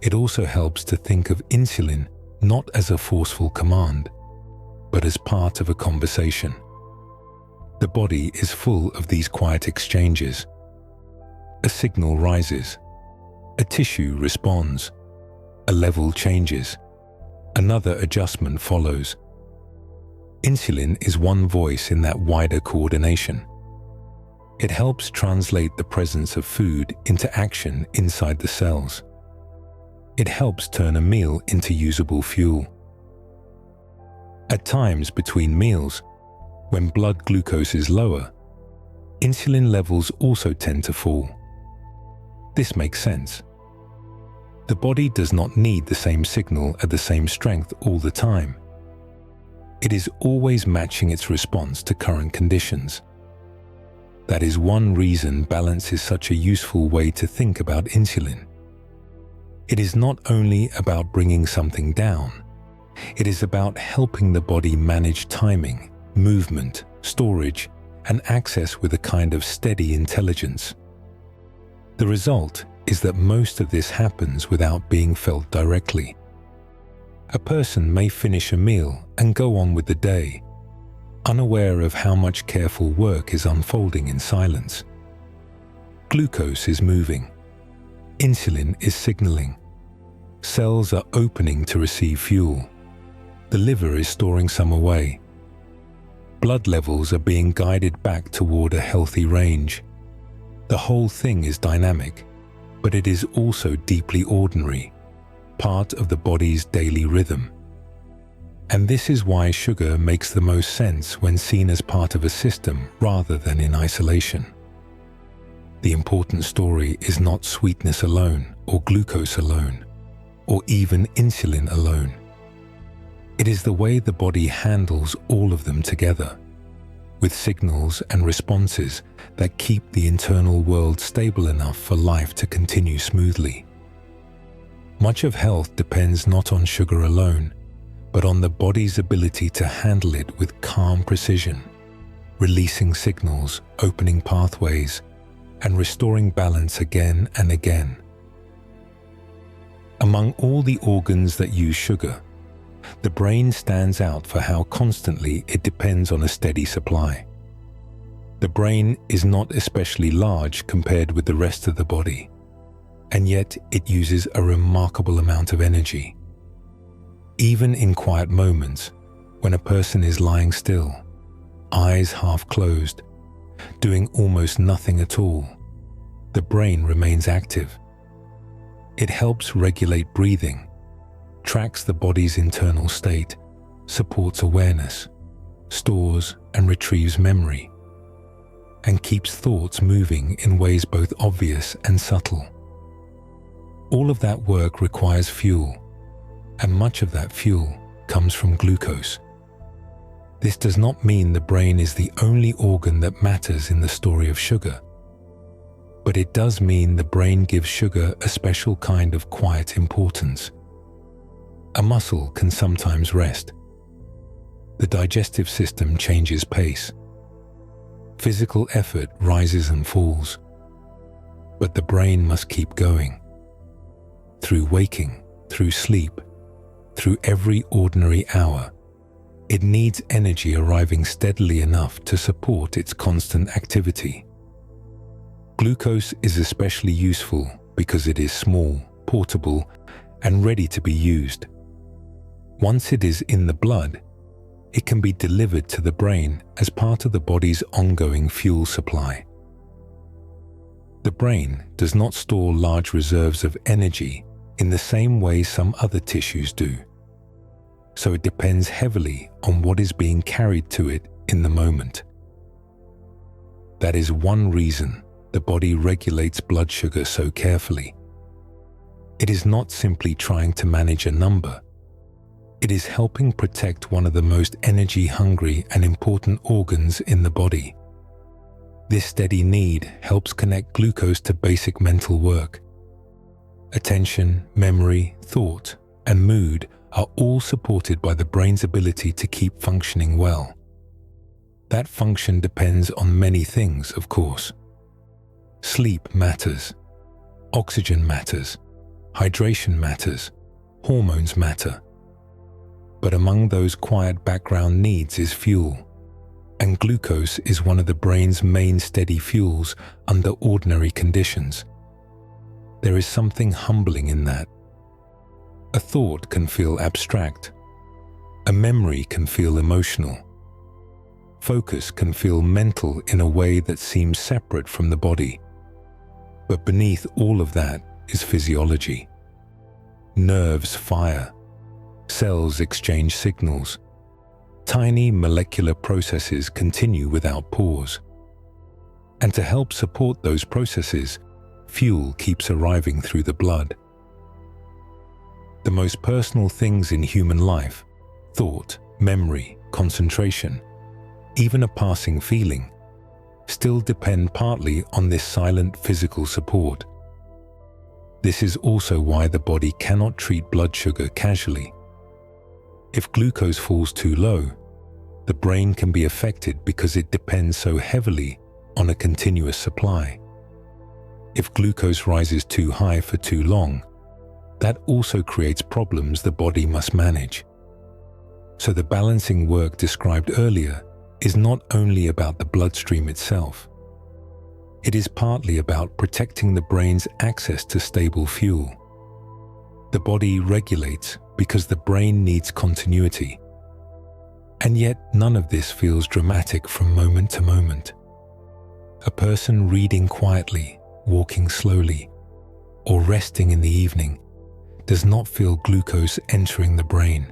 It also helps to think of insulin not as a forceful command, but as part of a conversation. The body is full of these quiet exchanges. A signal rises, a tissue responds, a level changes, another adjustment follows. Insulin is one voice in that wider coordination. It helps translate the presence of food into action inside the cells. It helps turn a meal into usable fuel. At times between meals, when blood glucose is lower, insulin levels also tend to fall. This makes sense. The body does not need the same signal at the same strength all the time. It is always matching its response to current conditions. That is one reason balance is such a useful way to think about insulin. It is not only about bringing something down, it is about helping the body manage timing, movement, storage, and access with a kind of steady intelligence. The result is that most of this happens without being felt directly. A person may finish a meal and go on with the day, unaware of how much careful work is unfolding in silence. Glucose is moving. Insulin is signaling. Cells are opening to receive fuel. The liver is storing some away. Blood levels are being guided back toward a healthy range. The whole thing is dynamic, but it is also deeply ordinary, part of the body's daily rhythm. And this is why sugar makes the most sense when seen as part of a system rather than in isolation. The important story is not sweetness alone, or glucose alone, or even insulin alone. It is the way the body handles all of them together, with signals and responses that keep the internal world stable enough for life to continue smoothly. Much of health depends not on sugar alone, but on the body's ability to handle it with calm precision, releasing signals, opening pathways, and restoring balance again and again. Among all the organs that use sugar, the brain stands out for how constantly it depends on a steady supply. The brain is not especially large compared with the rest of the body, and yet it uses a remarkable amount of energy. Even in quiet moments, when a person is lying still, eyes half closed, doing almost nothing at all, the brain remains active. It helps regulate breathing, tracks the body's internal state, supports awareness, stores and retrieves memory, and keeps thoughts moving in ways both obvious and subtle. All of that work requires fuel, and much of that fuel comes from glucose. This does not mean the brain is the only organ that matters in the story of sugar, but it does mean the brain gives sugar a special kind of quiet importance. A muscle can sometimes rest. The digestive system changes pace. Physical effort rises and falls, but the brain must keep going. Through waking, through sleep, through every ordinary hour, it needs energy arriving steadily enough to support its constant activity. Glucose is especially useful because it is small, portable, and ready to be used. Once it is in the blood, it can be delivered to the brain as part of the body's ongoing fuel supply. The brain does not store large reserves of energy in the same way some other tissues do, so it depends heavily on what is being carried to it in the moment. That is one reason the body regulates blood sugar so carefully. It is not simply trying to manage a number. It is helping protect one of the most energy-hungry and important organs in the body. This steady need helps connect glucose to basic mental work. Attention, memory, thought, and mood are all supported by the brain's ability to keep functioning well. That function depends on many things, of course. Sleep matters. Oxygen matters. Hydration matters. Hormones matter. But among those quiet background needs is fuel. And glucose is one of the brain's main steady fuels under ordinary conditions. There is something humbling in that. A thought can feel abstract. A memory can feel emotional. Focus can feel mental in a way that seems separate from the body. But beneath all of that is physiology. Nerves fire. Cells exchange signals. Tiny molecular processes continue without pause. And to help support those processes, fuel keeps arriving through the blood. The most personal things in human life, thought, memory, concentration, even a passing feeling, still depend partly on this silent physical support. This is also why the body cannot treat blood sugar casually. If glucose falls too low, the brain can be affected because it depends so heavily on a continuous supply. If glucose rises too high for too long, that also creates problems the body must manage. So the balancing work described earlier is not only about the bloodstream itself. It is partly about protecting the brain's access to stable fuel. The body regulates because the brain needs continuity. And yet none of this feels dramatic from moment to moment. A person reading quietly, walking slowly, or resting in the evening does not feel glucose entering the brain.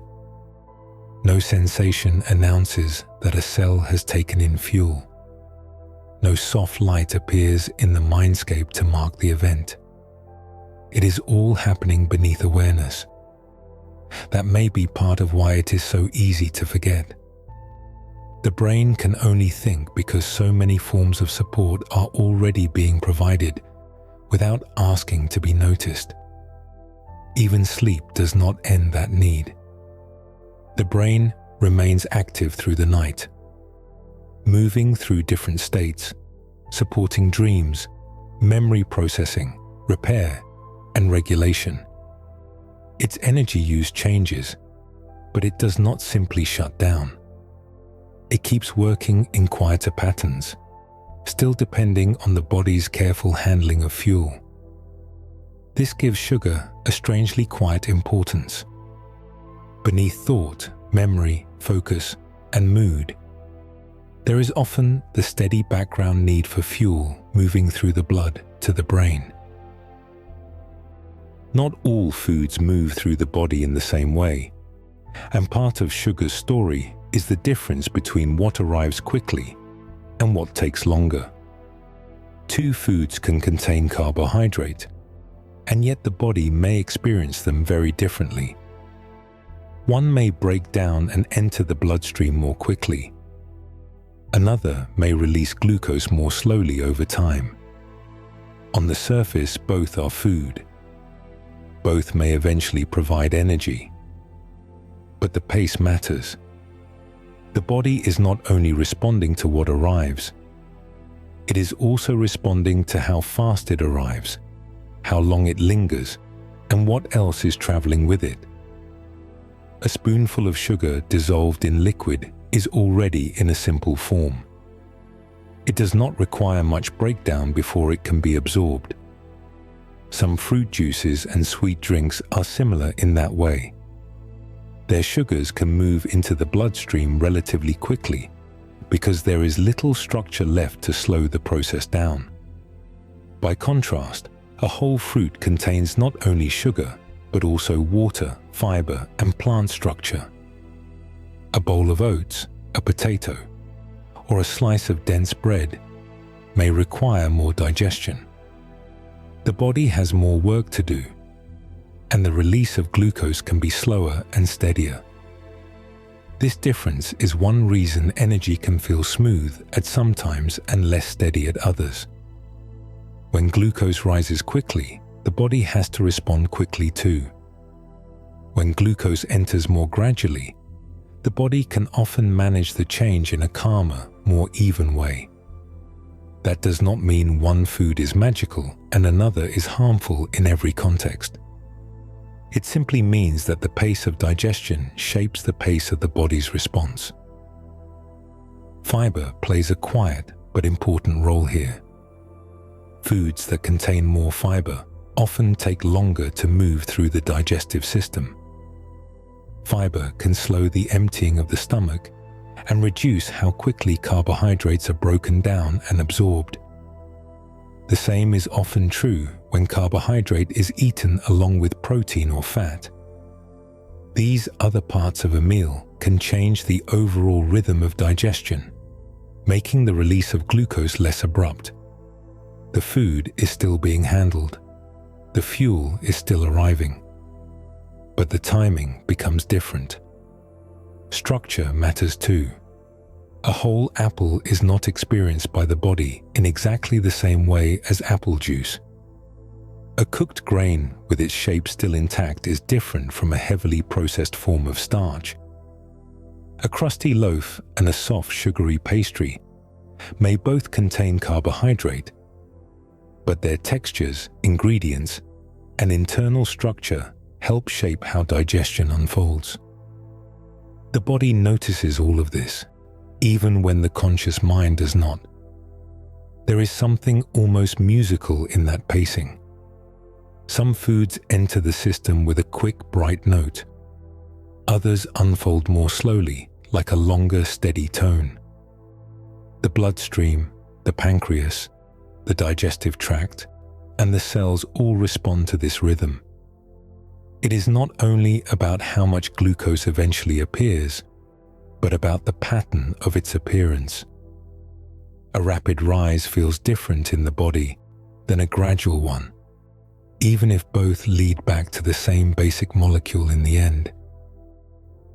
No sensation announces that a cell has taken in fuel. No soft light appears in the mindscape to mark the event. It is all happening beneath awareness. That may be part of why it is so easy to forget. The brain can only think because so many forms of support are already being provided without asking to be noticed. Even sleep does not end that need. The brain remains active through the night, moving through different states, supporting dreams, memory processing, repair, and regulation. Its energy use changes, but it does not simply shut down. It keeps working in quieter patterns, still depending on the body's careful handling of fuel. This gives sugar a strangely quiet importance. Beneath thought, memory, focus, and mood, there is often the steady background need for fuel moving through the blood to the brain. Not all foods move through the body in the same way, and part of sugar's story is the difference between what arrives quickly and what takes longer. Two foods can contain carbohydrate, and yet the body may experience them very differently. One may break down and enter the bloodstream more quickly. Another may release glucose more slowly over time. On the surface, both are food. Both may eventually provide energy. But the pace matters. The body is not only responding to what arrives, it is also responding to how fast it arrives, how long it lingers, and what else is traveling with it. A spoonful of sugar dissolved in liquid is already in a simple form. It does not require much breakdown before it can be absorbed. Some fruit juices and sweet drinks are similar in that way. Their sugars can move into the bloodstream relatively quickly because there is little structure left to slow the process down. By contrast, a whole fruit contains not only sugar, but also water, fiber, and plant structure. A bowl of oats, a potato, or a slice of dense bread may require more digestion. The body has more work to do, and the release of glucose can be slower and steadier. This difference is one reason energy can feel smooth at some times and less steady at others. When glucose rises quickly, the body has to respond quickly too. When glucose enters more gradually, the body can often manage the change in a calmer, more even way. That does not mean one food is magical and another is harmful in every context. It simply means that the pace of digestion shapes the pace of the body's response. Fiber plays a quiet but important role here. Foods that contain more fiber often take longer to move through the digestive system. Fiber can slow the emptying of the stomach and reduce how quickly carbohydrates are broken down and absorbed. The same is often true when carbohydrate is eaten along with protein or fat. These other parts of a meal can change the overall rhythm of digestion, making the release of glucose less abrupt. The food is still being handled. The fuel is still arriving. But the timing becomes different. Structure matters too. A whole apple is not experienced by the body in exactly the same way as apple juice. A cooked grain with its shape still intact is different from a heavily processed form of starch. A crusty loaf and a soft sugary pastry may both contain carbohydrate, but their textures, ingredients, and internal structure help shape how digestion unfolds. The body notices all of this, even when the conscious mind does not. There is something almost musical in that pacing. Some foods enter the system with a quick, bright note. Others unfold more slowly, like a longer, steady tone. The bloodstream, the pancreas, the digestive tract, and the cells all respond to this rhythm. It is not only about how much glucose eventually appears, but about the pattern of its appearance. A rapid rise feels different in the body than a gradual one, even if both lead back to the same basic molecule in the end.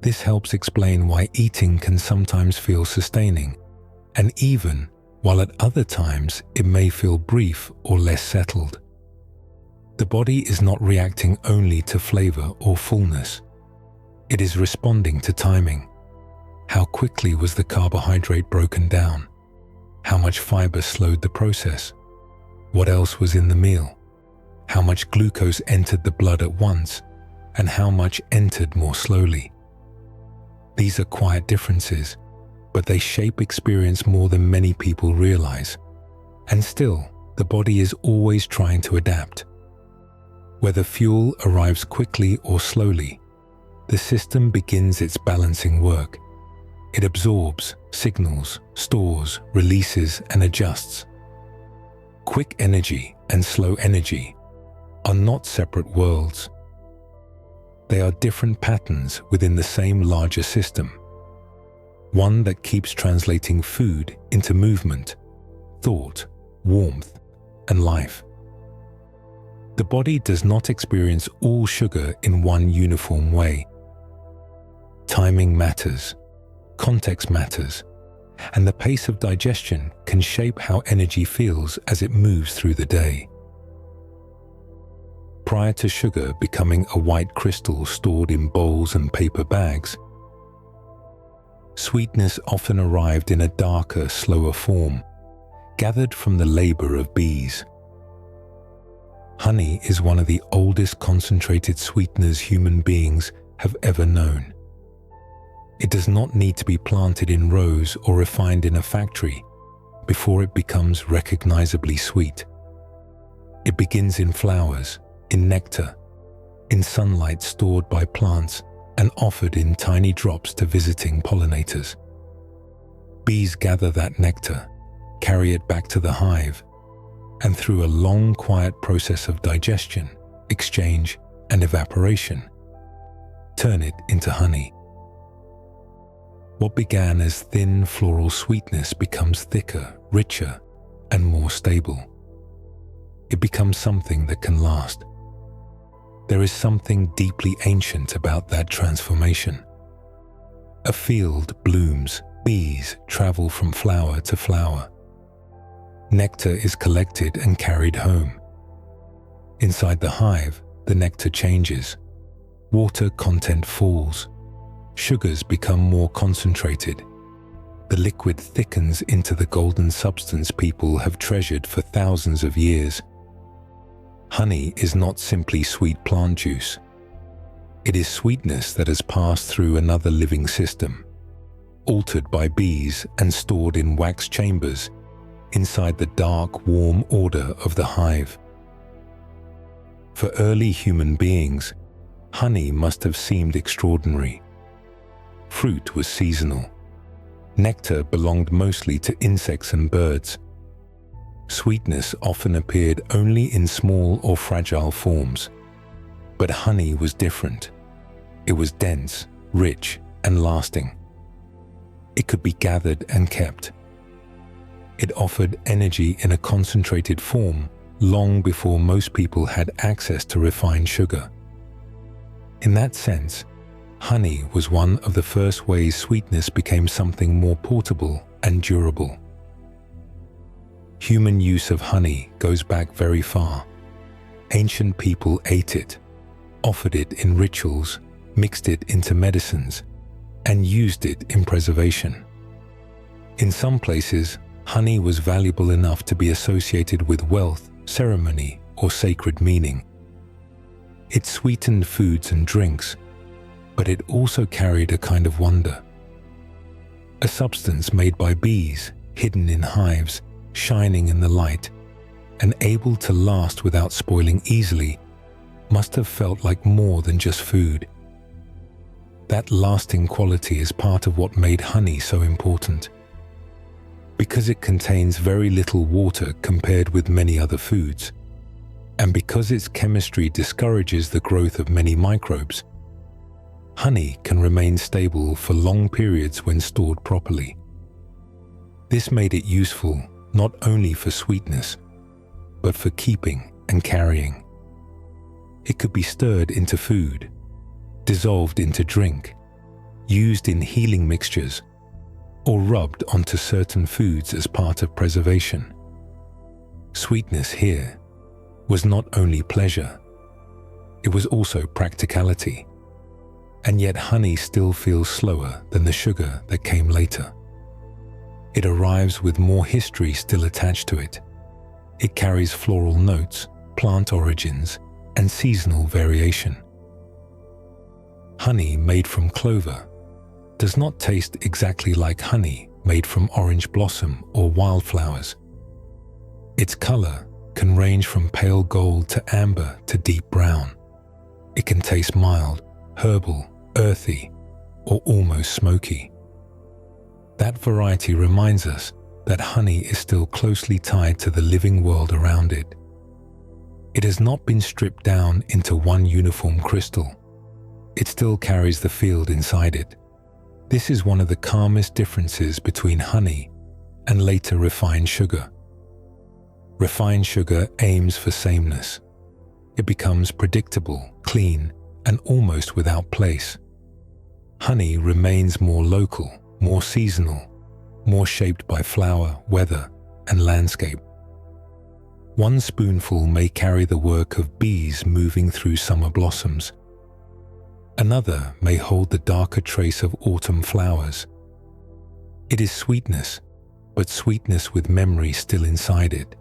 This helps explain why eating can sometimes feel sustaining, and even while at other times it may feel brief or less settled. The body is not reacting only to flavor or fullness. It is responding to timing. How quickly was the carbohydrate broken down? How much fiber slowed the process? What else was in the meal? How much glucose entered the blood at once, and how much entered more slowly? These are quiet differences, but they shape experience more than many people realize. And still, the body is always trying to adapt. Whether fuel arrives quickly or slowly, the system begins its balancing work. It absorbs, signals, stores, releases, and adjusts. Quick energy and slow energy are not separate worlds. They are different patterns within the same larger system. One that keeps translating food into movement, thought, warmth, and life. The body does not experience all sugar in one uniform way. Timing matters, context matters, and the pace of digestion can shape how energy feels as it moves through the day. Prior to sugar becoming a white crystal stored in bowls and paper bags, sweetness often arrived in a darker, slower form, gathered from the labor of bees. Honey is one of the oldest concentrated sweeteners human beings have ever known. It does not need to be planted in rows or refined in a factory before it becomes recognizably sweet. It begins in flowers, in nectar, in sunlight stored by plants and offered in tiny drops to visiting pollinators. Bees gather that nectar, carry it back to the hive, and through a long, quiet process of digestion, exchange, and evaporation, turn it into honey. What began as thin floral sweetness becomes thicker, richer, and more stable. It becomes something that can last. There is something deeply ancient about that transformation. A field blooms, bees travel from flower to flower. Nectar is collected and carried home. Inside the hive, the nectar changes. Water content falls. Sugars become more concentrated. The liquid thickens into the golden substance people have treasured for thousands of years. Honey is not simply sweet plant juice. It is sweetness that has passed through another living system, altered by bees and stored in wax chambers inside the dark, warm order of the hive. For early human beings, honey must have seemed extraordinary. Fruit was seasonal. Nectar belonged mostly to insects and birds. Sweetness often appeared only in small or fragile forms. But honey was different. It was dense, rich, and lasting. It could be gathered and kept. It offered energy in a concentrated form long before most people had access to refined sugar. In that sense, honey was one of the first ways sweetness became something more portable and durable. Human use of honey goes back very far. Ancient people ate it, offered it in rituals, mixed it into medicines, and used it in preservation. In some places, honey was valuable enough to be associated with wealth, ceremony, or sacred meaning. It sweetened foods and drinks, but it also carried a kind of wonder. A substance made by bees, hidden in hives, shining in the light, and able to last without spoiling easily, must have felt like more than just food. That lasting quality is part of what made honey so important. Because it contains very little water compared with many other foods, and because its chemistry discourages the growth of many microbes, honey can remain stable for long periods when stored properly. This made it useful not only for sweetness, but for keeping and carrying. It could be stirred into food, dissolved into drink, used in healing mixtures, or rubbed onto certain foods as part of preservation. Sweetness here was not only pleasure, it was also practicality. And yet honey still feels slower than the sugar that came later. It arrives with more history still attached to it. It carries floral notes, plant origins, and seasonal variation. Honey made from clover does not taste exactly like honey made from orange blossom or wildflowers. Its color can range from pale gold to amber to deep brown. It can taste mild, herbal, earthy, or almost smoky. That variety reminds us that honey is still closely tied to the living world around it. It has not been stripped down into one uniform crystal. It still carries the field inside it. This is one of the calmest differences between honey and later refined sugar. Refined sugar aims for sameness. It becomes predictable, clean, and almost without place. Honey remains more local, more seasonal, more shaped by flower, weather, and landscape. One spoonful may carry the work of bees moving through summer blossoms. Another may hold the darker trace of autumn flowers. It is sweetness, but sweetness with memory still inside it.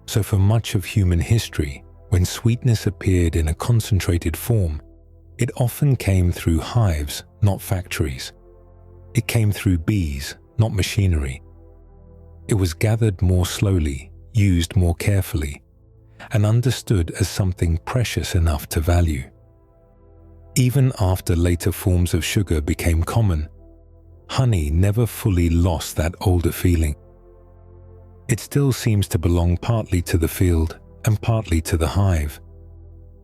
So for much of human history, when sweetness appeared in a concentrated form, it often came through hives, not factories. It came through bees, not machinery. It was gathered more slowly, used more carefully, and understood as something precious enough to value. Even after later forms of sugar became common, honey never fully lost that older feeling. It still seems to belong partly to the field and partly to the hive,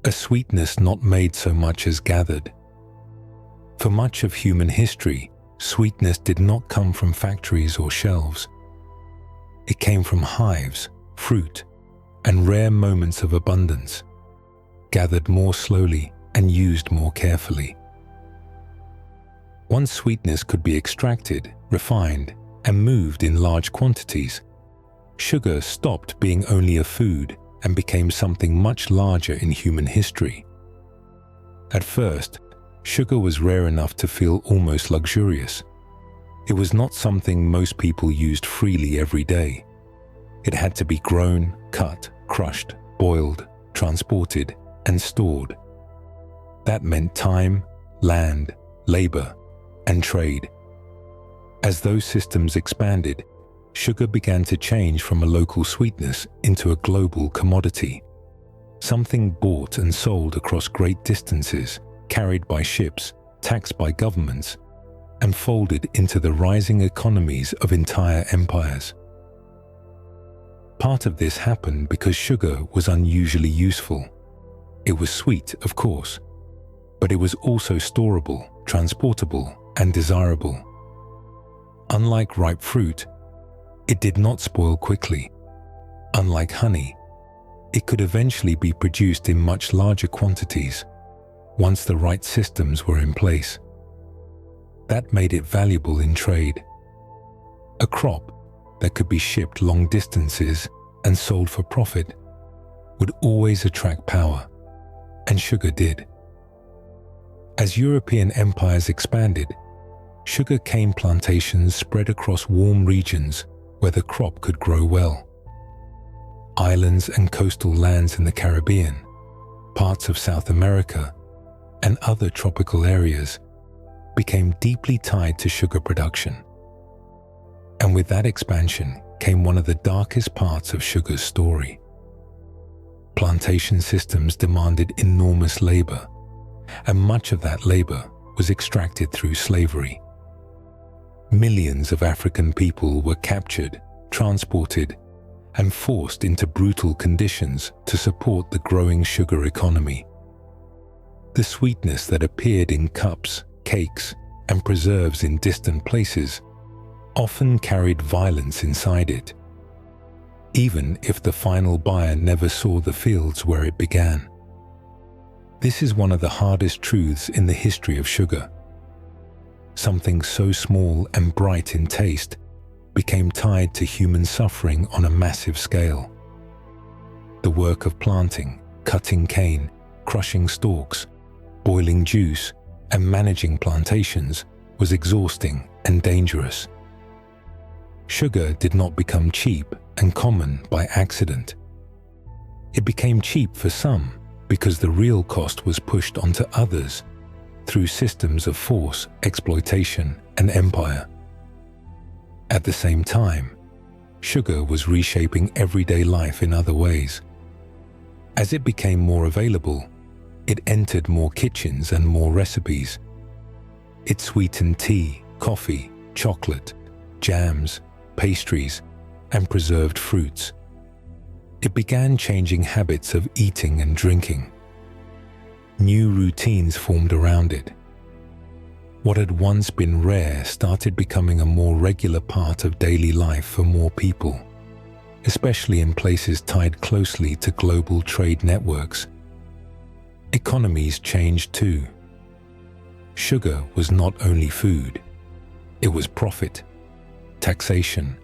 a sweetness not made so much as gathered. For much of human history, sweetness did not come from factories or shelves. It came from hives, fruit, and rare moments of abundance, gathered more slowly and used more carefully. Once sweetness could be extracted, refined, and moved in large quantities, sugar stopped being only a food and became something much larger in human history. At first, sugar was rare enough to feel almost luxurious. It was not something most people used freely every day. It had to be grown, cut, crushed, boiled, transported, and stored. That meant time, land, labor, and trade. As those systems expanded, sugar began to change from a local sweetness into a global commodity, something bought and sold across great distances, carried by ships, taxed by governments, and folded into the rising economies of entire empires. Part of this happened because sugar was unusually useful. It was sweet, of course, but it was also storable, transportable, and desirable. Unlike ripe fruit, it did not spoil quickly. Unlike honey, it could eventually be produced in much larger quantities once the right systems were in place. That made it valuable in trade. A crop that could be shipped long distances and sold for profit would always attract power, and sugar did. As European empires expanded, sugar cane plantations spread across warm regions where the crop could grow well. Islands and coastal lands in the Caribbean, parts of South America, and other tropical areas became deeply tied to sugar production. And with that expansion came one of the darkest parts of sugar's story. Plantation systems demanded enormous labor, and much of that labor was extracted through slavery. Millions of African people were captured, transported, and forced into brutal conditions to support the growing sugar economy. The sweetness that appeared in cups, cakes, and preserves in distant places often carried violence inside it, even if the final buyer never saw the fields where it began. This is one of the hardest truths in the history of sugar. Something so small and bright in taste became tied to human suffering on a massive scale. The work of planting, cutting cane, crushing stalks, boiling juice, and managing plantations was exhausting and dangerous. Sugar did not become cheap and common by accident. It became cheap for some because the real cost was pushed onto others through systems of force, exploitation, and empire. At the same time, sugar was reshaping everyday life in other ways. As it became more available, it entered more kitchens and more recipes. It sweetened tea, coffee, chocolate, jams, pastries, and preserved fruits. It began changing habits of eating and drinking. New routines formed around it. What had once been rare started becoming a more regular part of daily life for more people, especially in places tied closely to global trade networks. Economies changed too. Sugar was not only food, it was profit, taxation,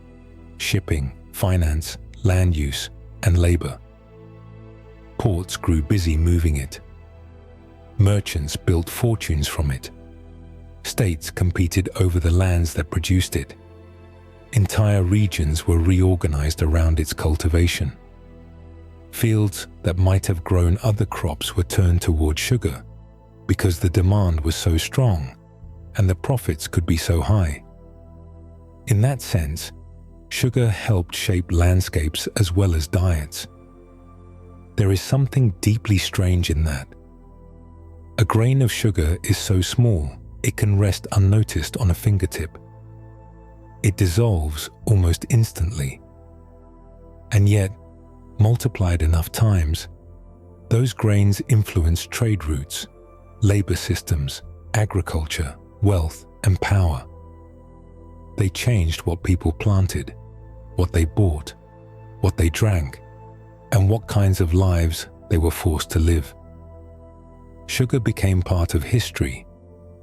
shipping, finance, land use, and labor. Ports grew busy moving it. Merchants built fortunes from it. States competed over the lands that produced it. Entire regions were reorganized around its cultivation. Fields that might have grown other crops were turned toward sugar because the demand was so strong and the profits could be so high. In that sense, sugar helped shape landscapes as well as diets. There is something deeply strange in that. A grain of sugar is so small it can rest unnoticed on a fingertip. It dissolves almost instantly. And yet, multiplied enough times, those grains influence trade routes, labor systems, agriculture, wealth, and power. They changed what people planted, what they bought, what they drank, and what kinds of lives they were forced to live. Sugar became part of history,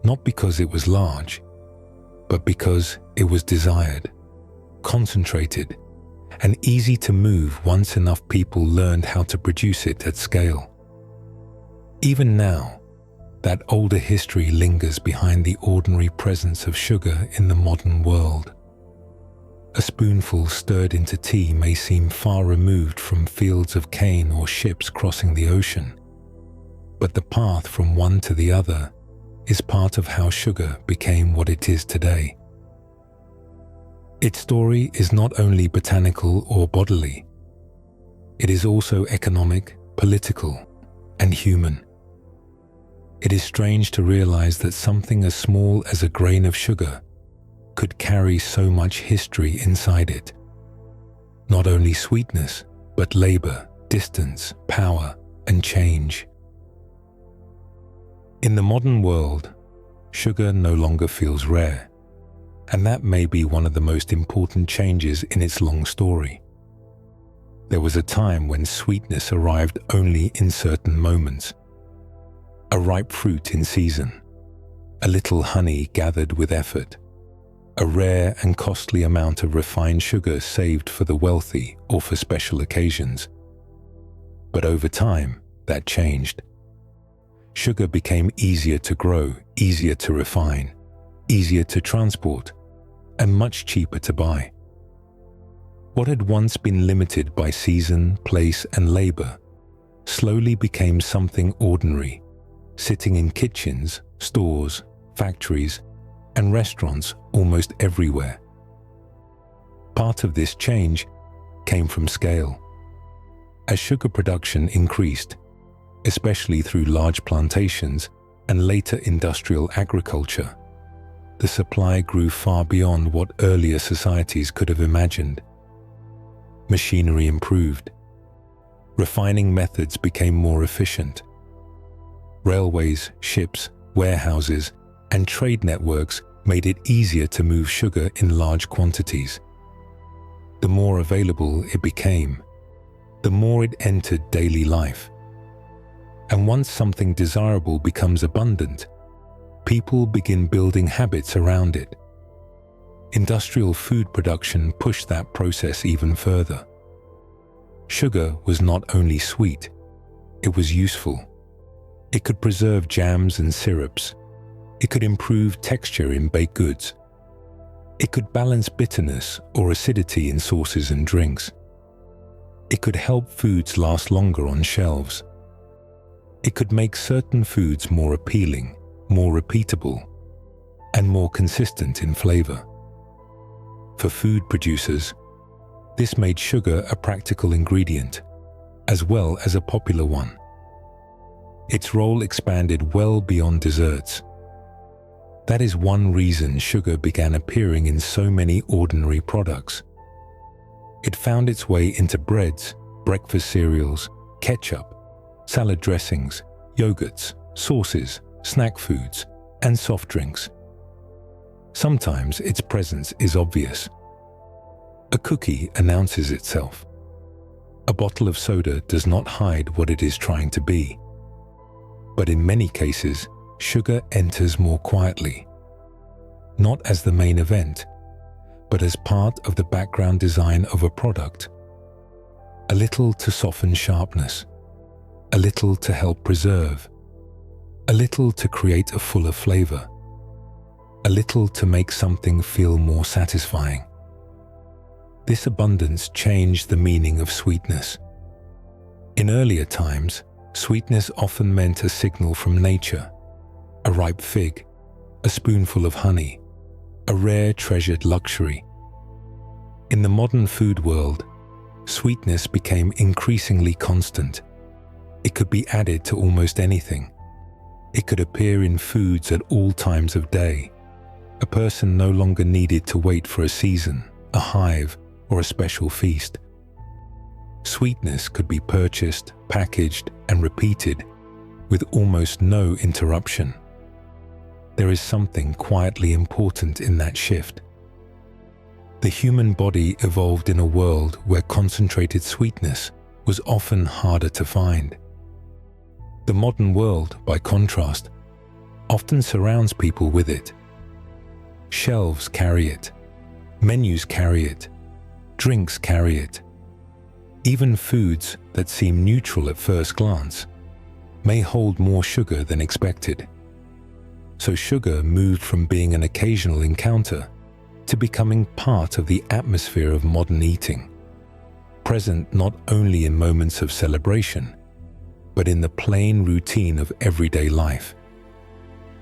not because it was large, but because it was desired, concentrated, and easy to move once enough people learned how to produce it at scale. Even now, that older history lingers behind the ordinary presence of sugar in the modern world. A spoonful stirred into tea may seem far removed from fields of cane or ships crossing the ocean, but the path from one to the other is part of how sugar became what it is today. Its story is not only botanical or bodily, it is also economic, political, and human. It is strange to realize that something as small as a grain of sugar could carry so much history inside it. Not only sweetness, but labor, distance, power, and change. In the modern world, sugar no longer feels rare, and that may be one of the most important changes in its long story. There was a time when sweetness arrived only in certain moments. A ripe fruit in season, a little honey gathered with effort, a rare and costly amount of refined sugar saved for the wealthy or for special occasions. But over time, that changed. Sugar became easier to grow, easier to refine, easier to transport, and much cheaper to buy. What had once been limited by season, place, and labor slowly became something ordinary, sitting in kitchens, stores, factories, and restaurants almost everywhere. Part of this change came from scale. As sugar production increased, especially through large plantations and later industrial agriculture, the supply grew far beyond what earlier societies could have imagined. Machinery improved. Refining methods became more efficient. Railways, ships, warehouses, and trade networks made it easier to move sugar in large quantities. The more available it became, the more it entered daily life. And once something desirable becomes abundant, people begin building habits around it. Industrial food production pushed that process even further. Sugar was not only sweet, it was useful. It could preserve jams and syrups. It could improve texture in baked goods. It could balance bitterness or acidity in sauces and drinks. It could help foods last longer on shelves. It could make certain foods more appealing, more repeatable, and more consistent in flavor. For food producers, this made sugar a practical ingredient, as well as a popular one. Its role expanded well beyond desserts. That is one reason sugar began appearing in so many ordinary products. It found its way into breads, breakfast cereals, ketchup, salad dressings, yogurts, sauces, snack foods, and soft drinks. Sometimes its presence is obvious. A cookie announces itself. A bottle of soda does not hide what it is trying to be. But in many cases, sugar enters more quietly, not as the main event, but as part of the background design of a product. A little to soften sharpness, a little to help preserve, a little to create a fuller flavor, a little to make something feel more satisfying. This abundance changed the meaning of sweetness. In earlier times, sweetness often meant a signal from nature, a ripe fig, a spoonful of honey, a rare treasured luxury. In the modern food world, sweetness became increasingly constant. It could be added to almost anything. It could appear in foods at all times of day. A person no longer needed to wait for a season, a hive, or a special feast. Sweetness could be purchased, packaged, and repeated with almost no interruption. There is something quietly important in that shift. The human body evolved in a world where concentrated sweetness was often harder to find. The modern world, by contrast, often surrounds people with it. Shelves carry it, menus carry it, drinks carry it. Even foods that seem neutral at first glance may hold more sugar than expected. So sugar moved from being an occasional encounter to becoming part of the atmosphere of modern eating, present not only in moments of celebration, but in the plain routine of everyday life.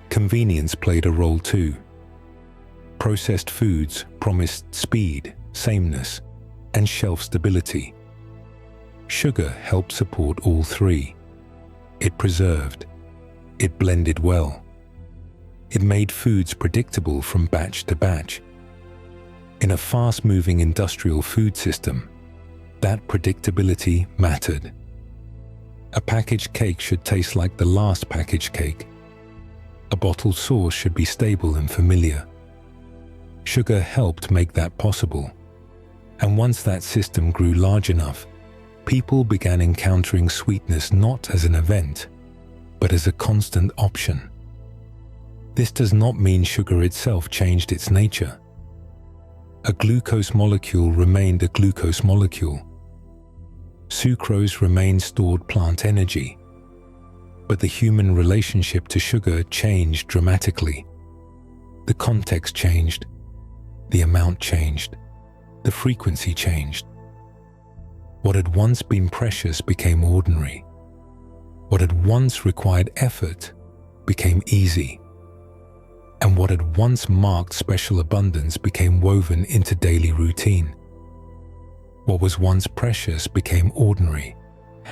Convenience played a role too. Processed foods promised speed, sameness, and shelf stability. Sugar helped support all three. It preserved. It blended well. It made foods predictable from batch to batch. In a fast-moving industrial food system, that predictability mattered. A packaged cake should taste like the last packaged cake. A bottled sauce should be stable and familiar. Sugar helped make that possible. And once that system grew large enough, people began encountering sweetness not as an event, but as a constant option. This does not mean sugar itself changed its nature. A glucose molecule remained a glucose molecule. Sucrose remained stored plant energy. But the human relationship to sugar changed dramatically. The context changed. The amount changed. The frequency changed. What had once been precious became ordinary. What had once required effort became easy. And what had once marked special abundance became woven into daily routine. What was once precious became ordinary,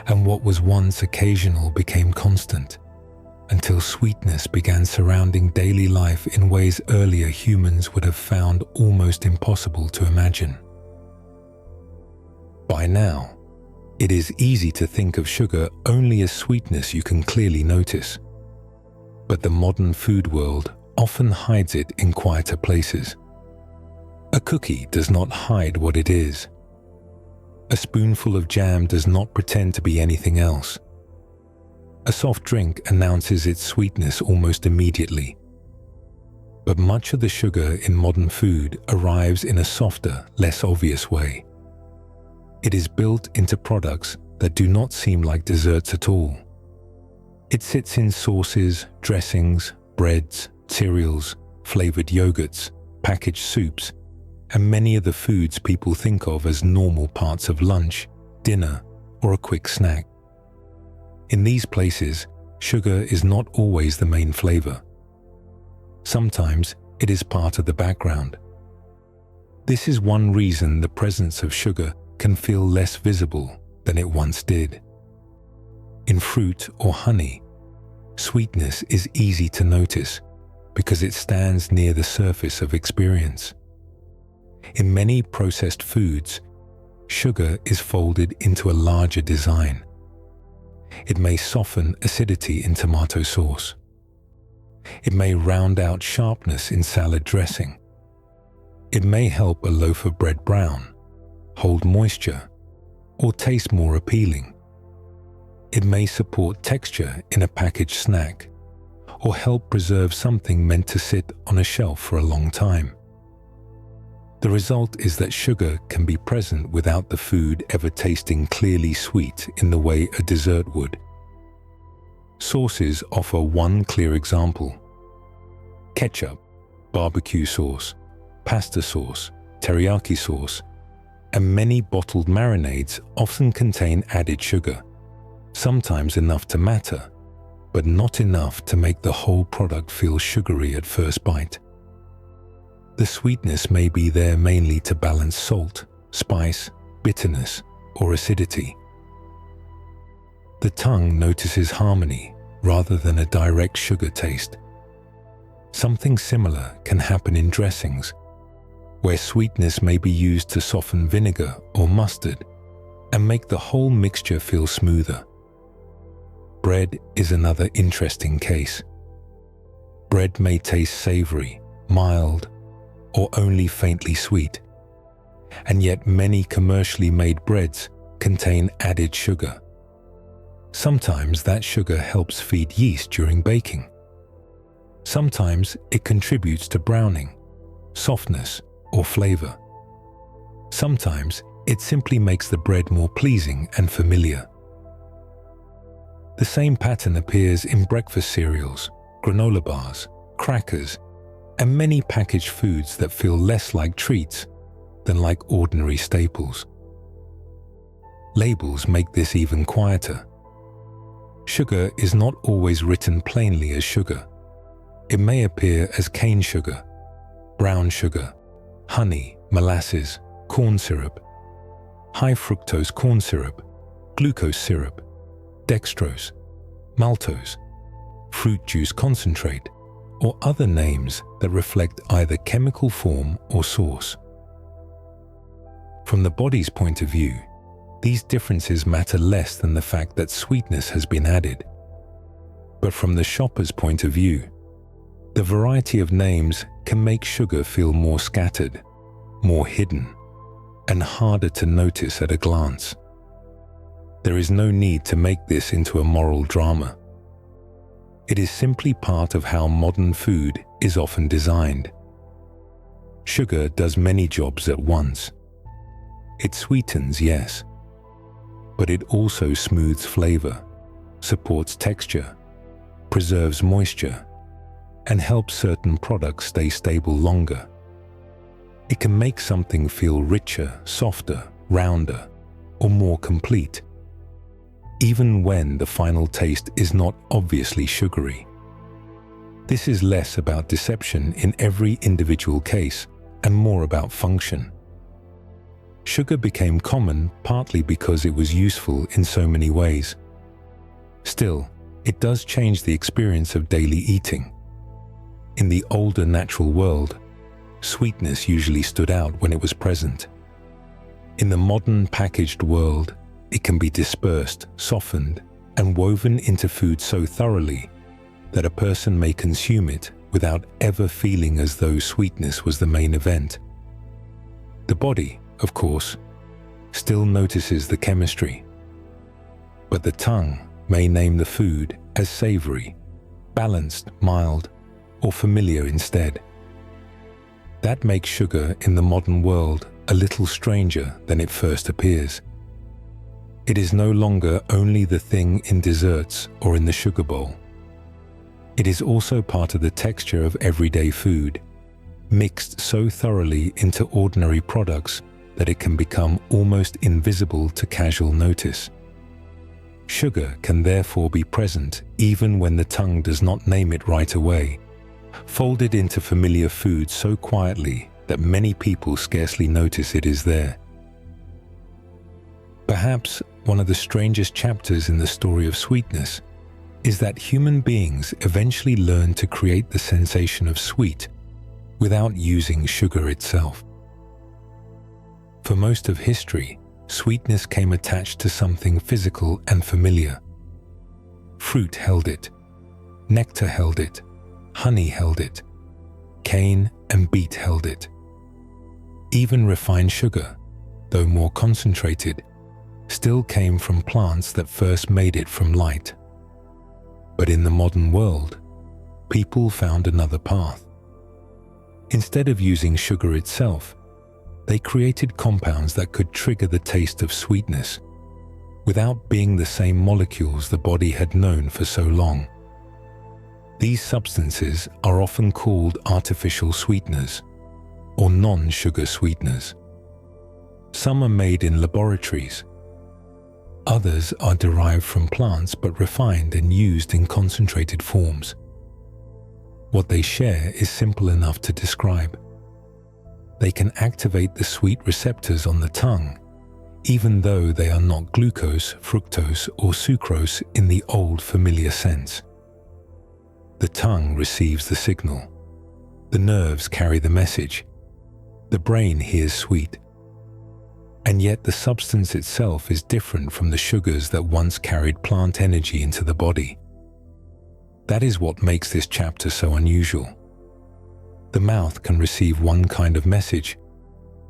and what was once occasional became constant, until sweetness began surrounding daily life in ways earlier humans would have found almost impossible to imagine. By now, it is easy to think of sugar only as sweetness you can clearly notice. But the modern food world often hides it in quieter places. A cookie does not hide what it is. A spoonful of jam does not pretend to be anything else. A soft drink announces its sweetness almost immediately. But much of the sugar in modern food arrives in a softer, less obvious way. It is built into products that do not seem like desserts at all. It sits in sauces, dressings, breads, cereals, flavored yogurts, packaged soups, and many of the foods people think of as normal parts of lunch, dinner, or a quick snack. In these places, sugar is not always the main flavor. Sometimes it is part of the background. This is one reason the presence of sugar can feel less visible than it once did. In fruit or honey, sweetness is easy to notice because it stands near the surface of experience. In many processed foods, sugar is folded into a larger design. It may soften acidity in tomato sauce. It may round out sharpness in salad dressing. It may help a loaf of bread brown, hold moisture, or taste more appealing. It may support texture in a packaged snack, or help preserve something meant to sit on a shelf for a long time. The result is that sugar can be present without the food ever tasting clearly sweet in the way a dessert would. Sauces offer one clear example. Ketchup, barbecue sauce, pasta sauce, teriyaki sauce, and many bottled marinades often contain added sugar, sometimes enough to matter, but not enough to make the whole product feel sugary at first bite. The sweetness may be there mainly to balance salt, spice, bitterness, or acidity. The tongue notices harmony rather than a direct sugar taste. Something similar can happen in dressings, where sweetness may be used to soften vinegar or mustard and make the whole mixture feel smoother. Bread is another interesting case. Bread may taste savory, mild, or only faintly sweet, and yet many commercially made breads contain added sugar. Sometimes that sugar helps feed yeast during baking. Sometimes it contributes to browning, softness, or flavor. Sometimes it simply makes the bread more pleasing and familiar. The same pattern appears in breakfast cereals, granola bars, crackers, and many packaged foods that feel less like treats than like ordinary staples. Labels make this even quieter. Sugar is not always written plainly as sugar. It may appear as cane sugar, brown sugar, honey, molasses, corn syrup, high fructose corn syrup, glucose syrup, dextrose, maltose, fruit juice concentrate, or other names that reflect either chemical form or source. From the body's point of view, these differences matter less than the fact that sweetness has been added. But from the shopper's point of view, the variety of names can make sugar feel more scattered, more hidden, and harder to notice at a glance. There is no need to make this into a moral drama. It is simply part of how modern food is often designed. Sugar does many jobs at once. It sweetens, yes, but it also smooths flavor, supports texture, preserves moisture, and helps certain products stay stable longer. It can make something feel richer, softer, rounder, or more complete, even when the final taste is not obviously sugary. This is less about deception in every individual case and more about function. Sugar became common partly because it was useful in so many ways. Still, it does change the experience of daily eating. In the older natural world, sweetness usually stood out when it was present. In the modern packaged world, it can be dispersed, softened, and woven into food so thoroughly that a person may consume it without ever feeling as though sweetness was the main event. The body, of course, still notices the chemistry, but the tongue may name the food as savory, balanced, mild, or familiar instead. That makes sugar in the modern world a little stranger than it first appears. It is no longer only the thing in desserts or in the sugar bowl. It is also part of the texture of everyday food, mixed so thoroughly into ordinary products that it can become almost invisible to casual notice. Sugar can therefore be present even when the tongue does not name it right away, folded into familiar food so quietly that many people scarcely notice it is there. Perhaps one of the strangest chapters in the story of sweetness is that human beings eventually learn to create the sensation of sweet without using sugar itself. For most of history, sweetness came attached to something physical and familiar. Fruit held it, nectar held it, honey held it, cane and beet held it. Even refined sugar, though more concentrated, still came from plants that first made it from light. But in the modern world, people found another path. Instead of using sugar itself, they created compounds that could trigger the taste of sweetness without being the same molecules the body had known for so long. These substances are often called artificial sweeteners or non-sugar sweeteners. Some are made in laboratories. Others are derived from plants but refined and used in concentrated forms. What they share is simple enough to describe. They can activate the sweet receptors on the tongue, even though they are not glucose, fructose, or sucrose in the old familiar sense. The tongue receives the signal. The nerves carry the message. The brain hears sweet. And yet the substance itself is different from the sugars that once carried plant energy into the body. That is what makes this chapter so unusual. The mouth can receive one kind of message,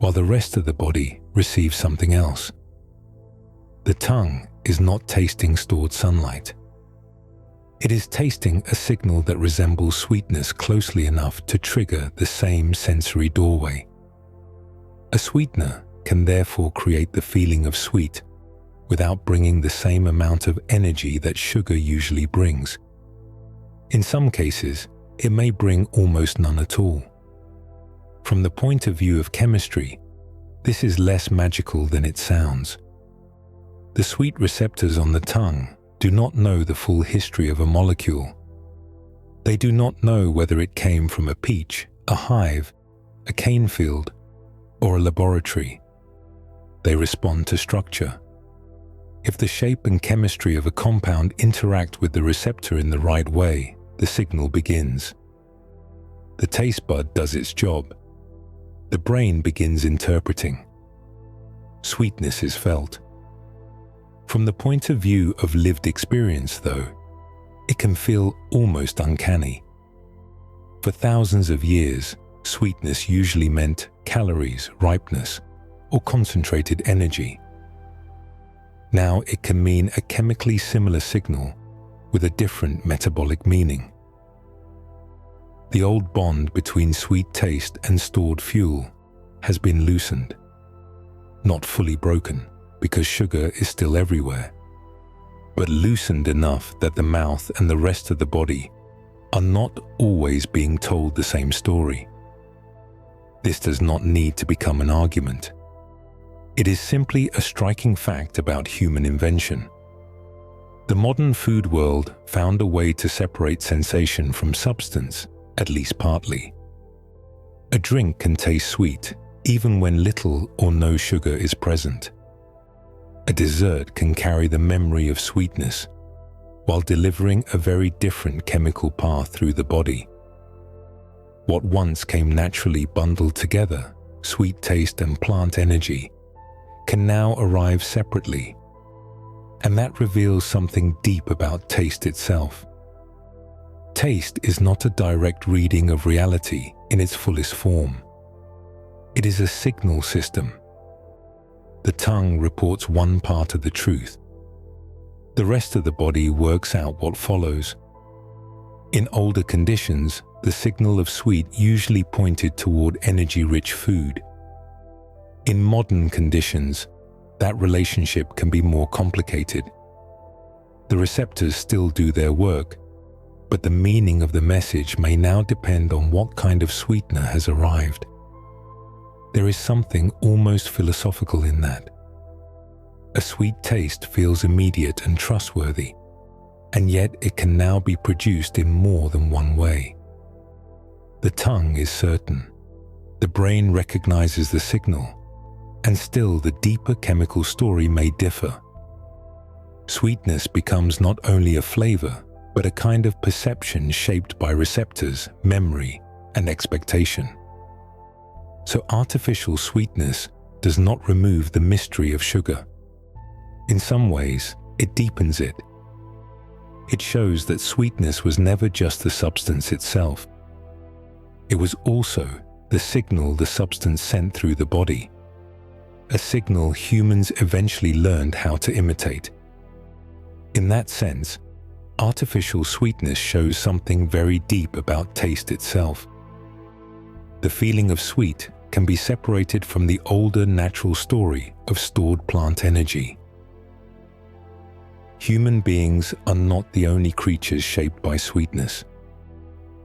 while the rest of the body receives something else. The tongue is not tasting stored sunlight. It is tasting a signal that resembles sweetness closely enough to trigger the same sensory doorway. A sweetener can therefore create the feeling of sweet without bringing the same amount of energy that sugar usually brings. In some cases, it may bring almost none at all. From the point of view of chemistry, this is less magical than it sounds. The sweet receptors on the tongue do not know the full history of a molecule. They do not know whether it came from a peach, a hive, a cane field, or a laboratory. They respond to structure. If the shape and chemistry of a compound interact with the receptor in the right way, the signal begins. The taste bud does its job. The brain begins interpreting. Sweetness is felt. From the point of view of lived experience, though, it can feel almost uncanny. For thousands of years, sweetness usually meant calories, ripeness, or concentrated energy. Now it can mean a chemically similar signal with a different metabolic meaning. The old bond between sweet taste and stored fuel has been loosened, not fully broken because sugar is still everywhere, but loosened enough that the mouth and the rest of the body are not always being told the same story. This does not need to become an argument. It is simply a striking fact about human invention. The modern food world found a way to separate sensation from substance, at least partly. A drink can taste sweet even when little or no sugar is present. A dessert can carry the memory of sweetness while delivering a very different chemical path through the body. What once came naturally bundled together, sweet taste and plant energy, can now arrive separately, and that reveals something deep about taste itself. Taste is not a direct reading of reality in its fullest form. It is a signal system. The tongue reports one part of the truth. The rest of the body works out what follows. In older conditions, the signal of sweet usually pointed toward energy-rich food. In modern conditions, that relationship can be more complicated. The receptors still do their work, but the meaning of the message may now depend on what kind of sweetener has arrived. There is something almost philosophical in that. A sweet taste feels immediate and trustworthy, and yet it can now be produced in more than one way. The tongue is certain. The brain recognizes the signal, and still the deeper chemical story may differ. Sweetness becomes not only a flavor, but a kind of perception shaped by receptors, memory, and expectation. So artificial sweetness does not remove the mystery of sugar. In some ways, it deepens it. It shows that sweetness was never just the substance itself. It was also the signal the substance sent through the body, a signal humans eventually learned how to imitate. In that sense, artificial sweetness shows something very deep about taste itself. The feeling of sweet can be separated from the older natural story of stored plant energy. Human beings are not the only creatures shaped by sweetness,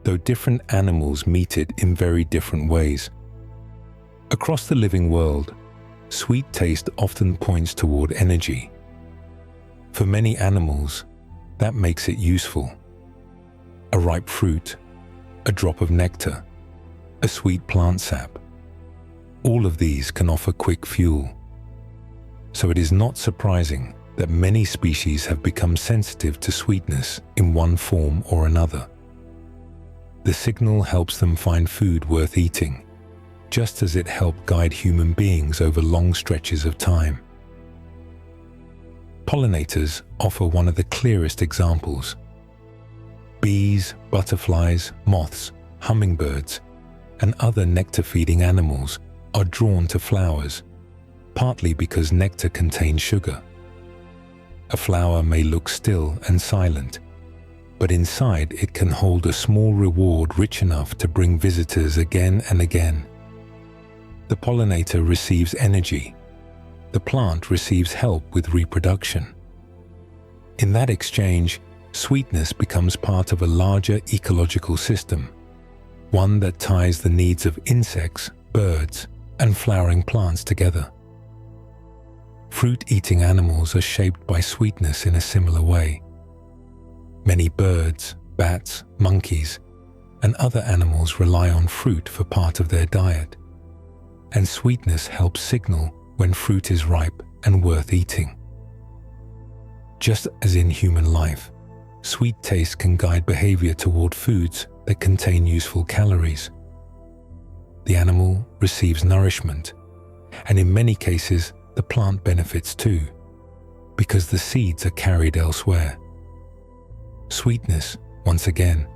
though different animals meet it in very different ways. Across the living world, sweet taste often points toward energy. For many animals, that makes it useful. A ripe fruit, a drop of nectar, a sweet plant sap. All of these can offer quick fuel. So it is not surprising that many species have become sensitive to sweetness in one form or another. The signal helps them find food worth eating, just as it helped guide human beings over long stretches of time. Pollinators offer one of the clearest examples. Bees, butterflies, moths, hummingbirds, and other nectar-feeding animals are drawn to flowers, partly because nectar contains sugar. A flower may look still and silent, but inside it can hold a small reward rich enough to bring visitors again and again. The pollinator receives energy. The plant receives help with reproduction. In that exchange, sweetness becomes part of a larger ecological system, one that ties the needs of insects, birds, and flowering plants together. Fruit-eating animals are shaped by sweetness in a similar way. Many birds, bats, monkeys, and other animals rely on fruit for part of their diet, and sweetness helps signal when fruit is ripe and worth eating. Just as in human life, sweet taste can guide behavior toward foods that contain useful calories. The animal receives nourishment, and in many cases, the plant benefits too, because the seeds are carried elsewhere. Sweetness, once again,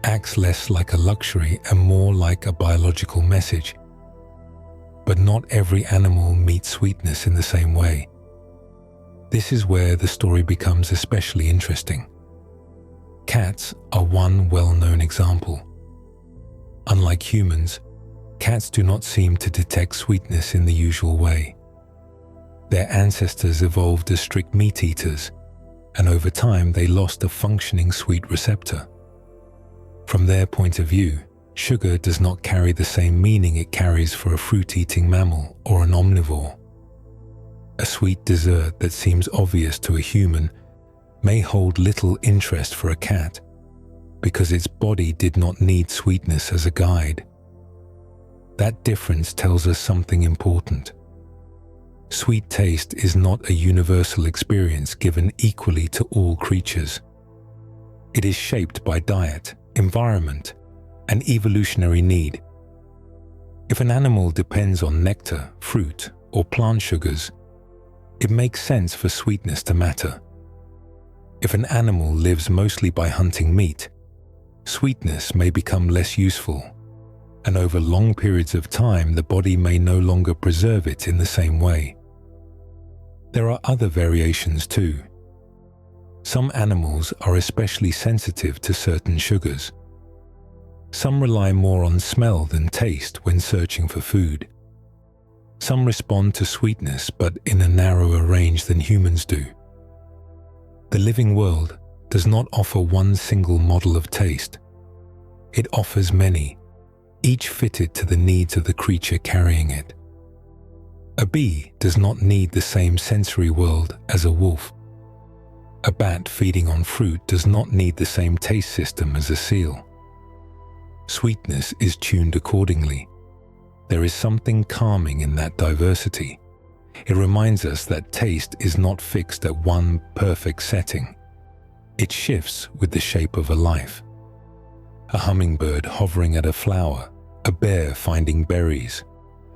acts less like a luxury and more like a biological message. But not every animal meets sweetness in the same way. This is where the story becomes especially interesting. Cats are one well-known example. Unlike humans, cats do not seem to detect sweetness in the usual way. Their ancestors evolved as strict meat eaters, and over time they lost a functioning sweet receptor. From their point of view, sugar does not carry the same meaning it carries for a fruit-eating mammal or an omnivore. A sweet dessert that seems obvious to a human may hold little interest for a cat, because its body did not need sweetness as a guide. That difference tells us something important. Sweet taste is not a universal experience given equally to all creatures. It is shaped by diet, environment, and evolutionary need. If an animal depends on nectar, fruit, or plant sugars, it makes sense for sweetness to matter. If an animal lives mostly by hunting meat, sweetness may become less useful, and over long periods of time the body may no longer preserve it in the same way. There are other variations too. Some animals are especially sensitive to certain sugars. Some rely more on smell than taste when searching for food. Some respond to sweetness but in a narrower range than humans do. The living world does not offer one single model of taste. It offers many, each fitted to the needs of the creature carrying it. A bee does not need the same sensory world as a wolf. A bat feeding on fruit does not need the same taste system as a seal. Sweetness is tuned accordingly. There is something calming in that diversity. It reminds us that taste is not fixed at one perfect setting. It shifts with the shape of a life. A hummingbird hovering at a flower, a bear finding berries,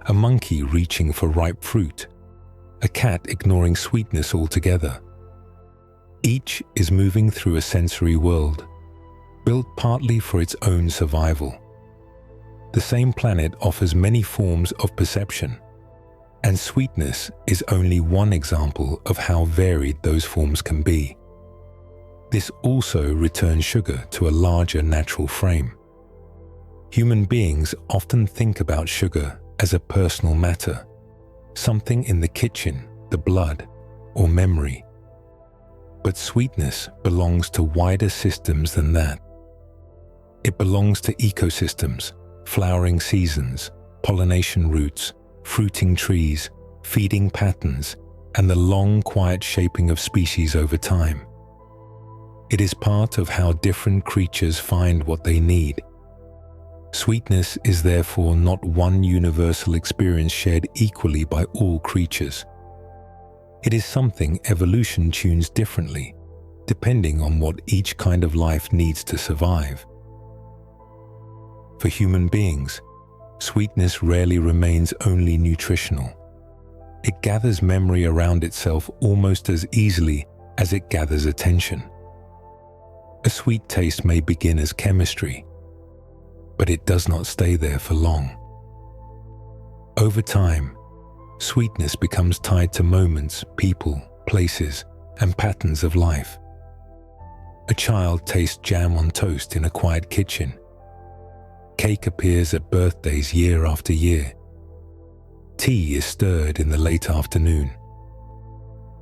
a monkey reaching for ripe fruit, a cat ignoring sweetness altogether. Each is moving through a sensory world, built partly for its own survival. The same planet offers many forms of perception, and sweetness is only one example of how varied those forms can be. This also returns sugar to a larger natural frame. Human beings often think about sugar as a personal matter, something in the kitchen, the blood, or memory. But sweetness belongs to wider systems than that. It belongs to ecosystems, flowering seasons, pollination routes, fruiting trees, feeding patterns, and the long, quiet shaping of species over time. It is part of how different creatures find what they need. Sweetness is therefore not one universal experience shared equally by all creatures. It is something evolution tunes differently, depending on what each kind of life needs to survive. For human beings, sweetness rarely remains only nutritional. It gathers memory around itself almost as easily as it gathers attention. A sweet taste may begin as chemistry, but it does not stay there for long. Over time, sweetness becomes tied to moments, people, places, and patterns of life. A child tastes jam on toast in a quiet kitchen. Cake appears at birthdays year after year. Tea is stirred in the late afternoon.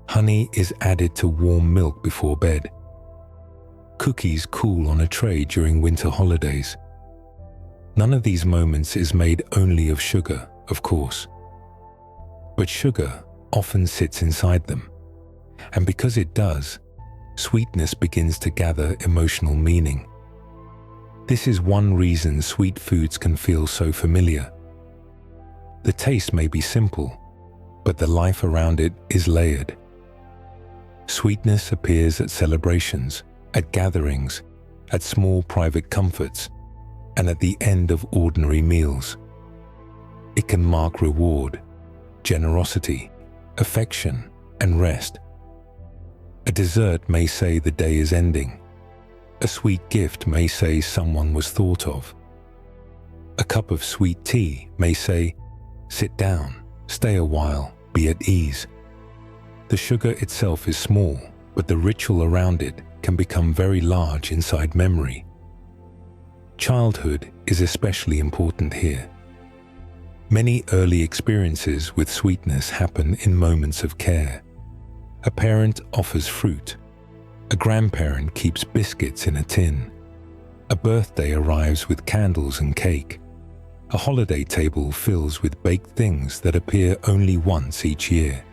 Honey is added to warm milk before bed. Cookies cool on a tray during winter holidays. None of these moments is made only of sugar, of course. But sugar often sits inside them. And because it does, sweetness begins to gather emotional meaning. This is one reason sweet foods can feel so familiar. The taste may be simple, but the life around it is layered. Sweetness appears at celebrations, at gatherings, at small private comforts, and at the end of ordinary meals. It can mark reward, generosity, affection, and rest. A dessert may say the day is ending. A sweet gift may say someone was thought of. A cup of sweet tea may say, sit down, stay a while, be at ease. The sugar itself is small, but the ritual around it can become very large inside memory. Childhood is especially important here. Many early experiences with sweetness happen in moments of care. A parent offers fruit. A grandparent keeps biscuits in a tin. A birthday arrives with candles and cake. A holiday table fills with baked things that appear only once each year.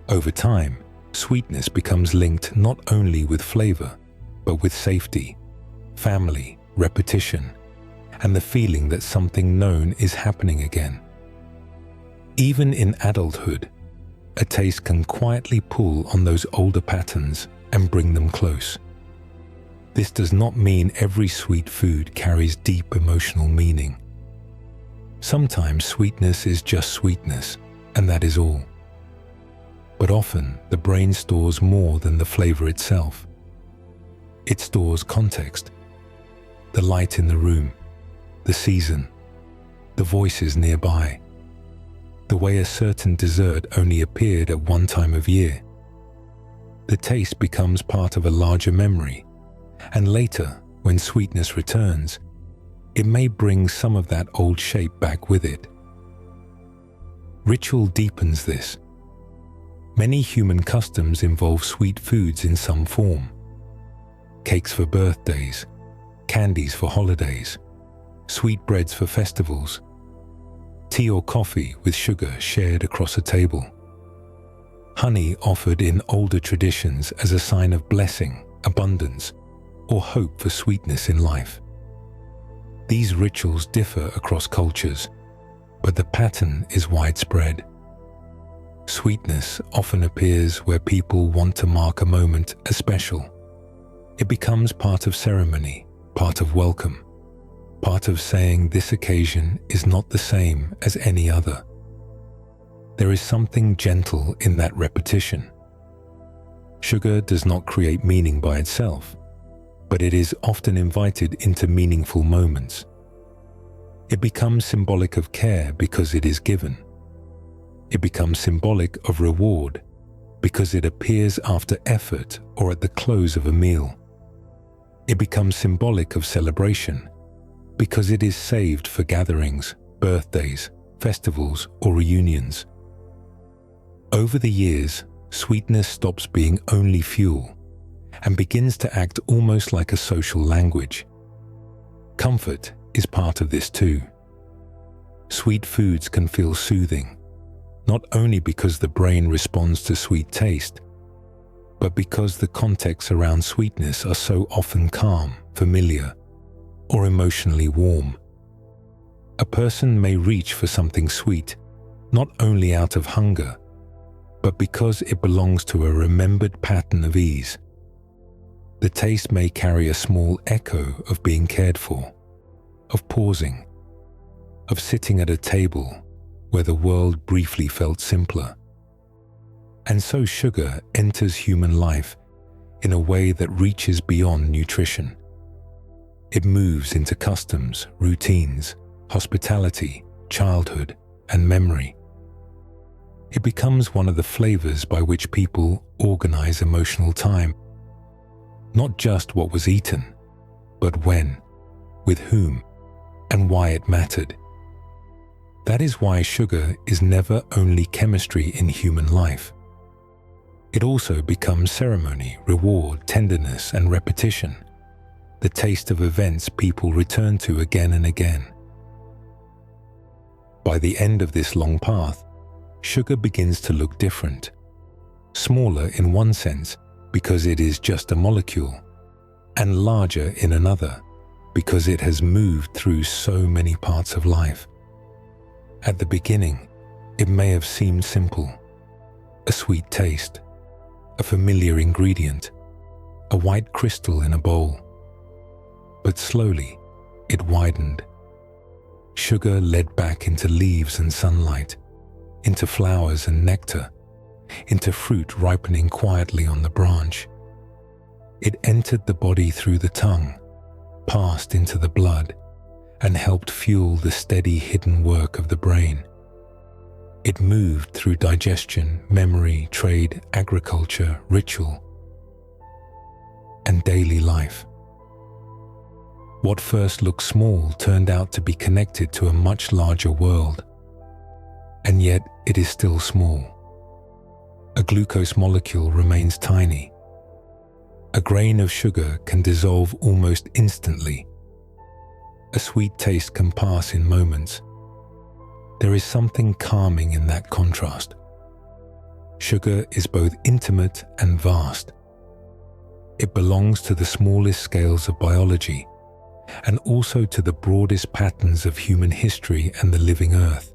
Over time, sweetness becomes linked not only with flavor, but with safety, family, repetition, and the feeling that something known is happening again. Even in adulthood, a taste can quietly pull on those older patterns and bring them close. This does not mean every sweet food carries deep emotional meaning. Sometimes sweetness is just sweetness, and that is all. But often, the brain stores more than the flavor itself. It stores context, the light in the room, the season, the voices nearby, the way a certain dessert only appeared at one time of year. The taste becomes part of a larger memory, and later, when sweetness returns, it may bring some of that old shape back with it. Ritual deepens this. Many human customs involve sweet foods in some form. Cakes for birthdays, candies for holidays, sweetbreads for festivals, tea or coffee with sugar shared across a table, honey offered in older traditions as a sign of blessing, abundance, or hope for sweetness in life. These rituals differ across cultures, but the pattern is widespread. Sweetness often appears where people want to mark a moment as special. It becomes part of ceremony, part of welcome, part of saying this occasion is not the same as any other. There is something gentle in that repetition. Sugar does not create meaning by itself, but it is often invited into meaningful moments. It becomes symbolic of care because it is given. It becomes symbolic of reward because it appears after effort or at the close of a meal. It becomes symbolic of celebration because it is saved for gatherings, birthdays, festivals, or reunions. Over the years, sweetness stops being only fuel and begins to act almost like a social language. Comfort is part of this too. Sweet foods can feel soothing, not only because the brain responds to sweet taste, but because the contexts around sweetness are so often calm, familiar, or emotionally warm. A person may reach for something sweet, not only out of hunger, but because it belongs to a remembered pattern of ease. The taste may carry a small echo of being cared for, of pausing, of sitting at a table where the world briefly felt simpler. And so sugar enters human life in a way that reaches beyond nutrition. It moves into customs, routines, hospitality, childhood, and memory. It becomes one of the flavors by which people organize emotional time. Not just what was eaten, but when, with whom, and why it mattered. That is why sugar is never only chemistry in human life. It also becomes ceremony, reward, tenderness, and repetition, the taste of events people return to again and again. By the end of this long path, sugar begins to look different. Smaller in one sense because it is just a molecule, and larger in another because it has moved through so many parts of life. At the beginning, it may have seemed simple, a sweet taste, a familiar ingredient, a white crystal in a bowl. But slowly, it widened. Sugar led back into leaves and sunlight, into flowers and nectar, into fruit ripening quietly on the branch. It entered the body through the tongue, passed into the blood, and helped fuel the steady hidden work of the brain. It moved through digestion, memory, trade, agriculture, ritual, and daily life. What first looked small turned out to be connected to a much larger world. And yet it is still small. A glucose molecule remains tiny. A grain of sugar can dissolve almost instantly. A sweet taste can pass in moments. There is something calming in that contrast. Sugar is both intimate and vast. It belongs to the smallest scales of biology, and also to the broadest patterns of human history and the living earth.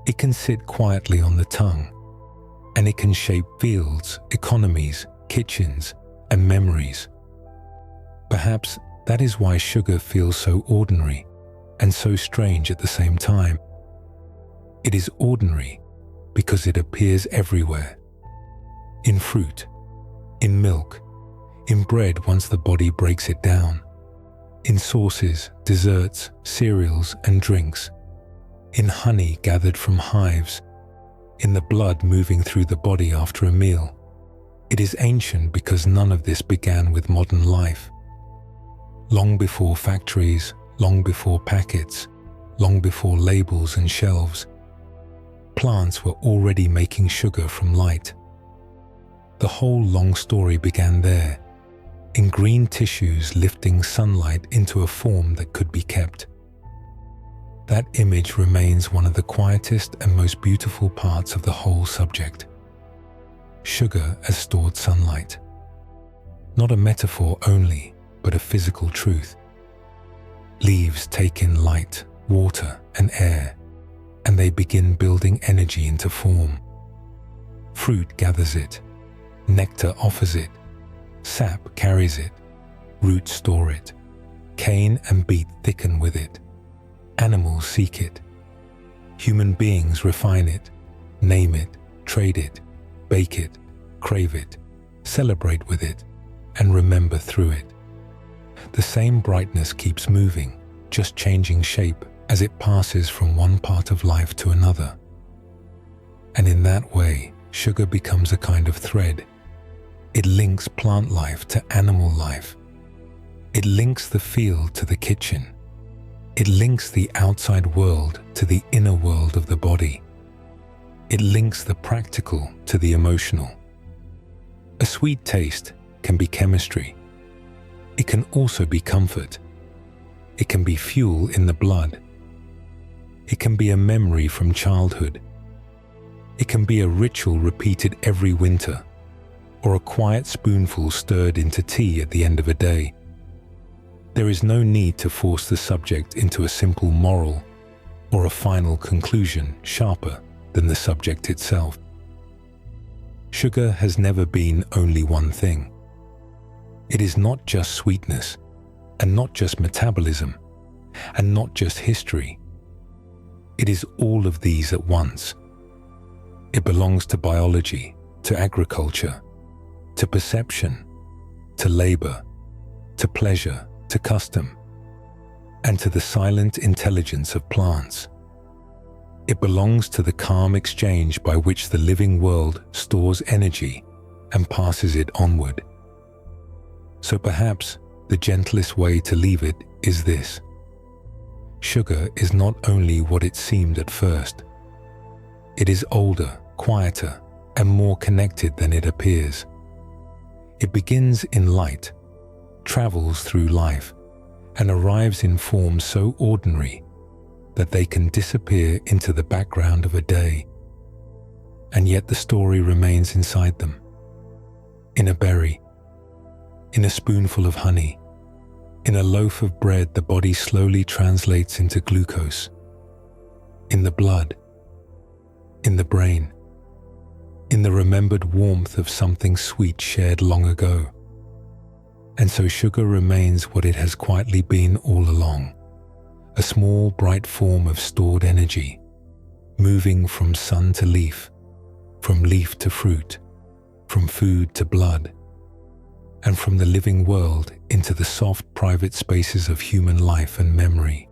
It can sit quietly on the tongue, and it can shape fields, economies, kitchens, and memories. Perhaps that is why sugar feels so ordinary and so strange at the same time. It is ordinary because it appears everywhere. In fruit, in milk, in bread once the body breaks it down, in sauces, desserts, cereals, and drinks, in honey gathered from hives, in the blood moving through the body after a meal. It is ancient because none of this began with modern life. Long before factories, long before packets, long before labels and shelves, plants were already making sugar from light. The whole long story began there, in green tissues lifting sunlight into a form that could be kept. That image remains one of the quietest and most beautiful parts of the whole subject. Sugar as stored sunlight. Not a metaphor only, but a physical truth. Leaves take in light, water, and air, and they begin building energy into form. Fruit gathers it, nectar offers it, sap carries it, roots store it, cane and beet thicken with it, animals seek it, human beings refine it, name it, trade it, bake it, crave it, celebrate with it, and remember through it. The same brightness keeps moving, just changing shape as it passes from one part of life to another. And in that way, sugar becomes a kind of thread. It links plant life to animal life. It links the field to the kitchen. It links the outside world to the inner world of the body. It links the practical to the emotional. A sweet taste can be chemistry. It can also be comfort. It can be fuel in the blood. It can be a memory from childhood. It can be a ritual repeated every winter, or a quiet spoonful stirred into tea at the end of a day. There is no need to force the subject into a simple moral or a final conclusion sharper than the subject itself. Sugar has never been only one thing. It is not just sweetness, and not just metabolism, and not just history. It is all of these at once. It belongs to biology, to agriculture, to perception, to labor, to pleasure, to custom, and to the silent intelligence of plants. It belongs to the calm exchange by which the living world stores energy and passes it onward. So perhaps the gentlest way to leave it is this. Sugar is not only what it seemed at first. It is older, quieter, and more connected than it appears. It begins in light, travels through life, and arrives in forms so ordinary that they can disappear into the background of a day. And yet the story remains inside them. In a berry, in a spoonful of honey, in a loaf of bread the body slowly translates into glucose. In the blood, in the brain, in the remembered warmth of something sweet shared long ago. And so sugar remains what it has quietly been all along, a small bright form of stored energy, moving from sun to leaf, from leaf to fruit, from food to blood, and from the living world into the soft private spaces of human life and memory.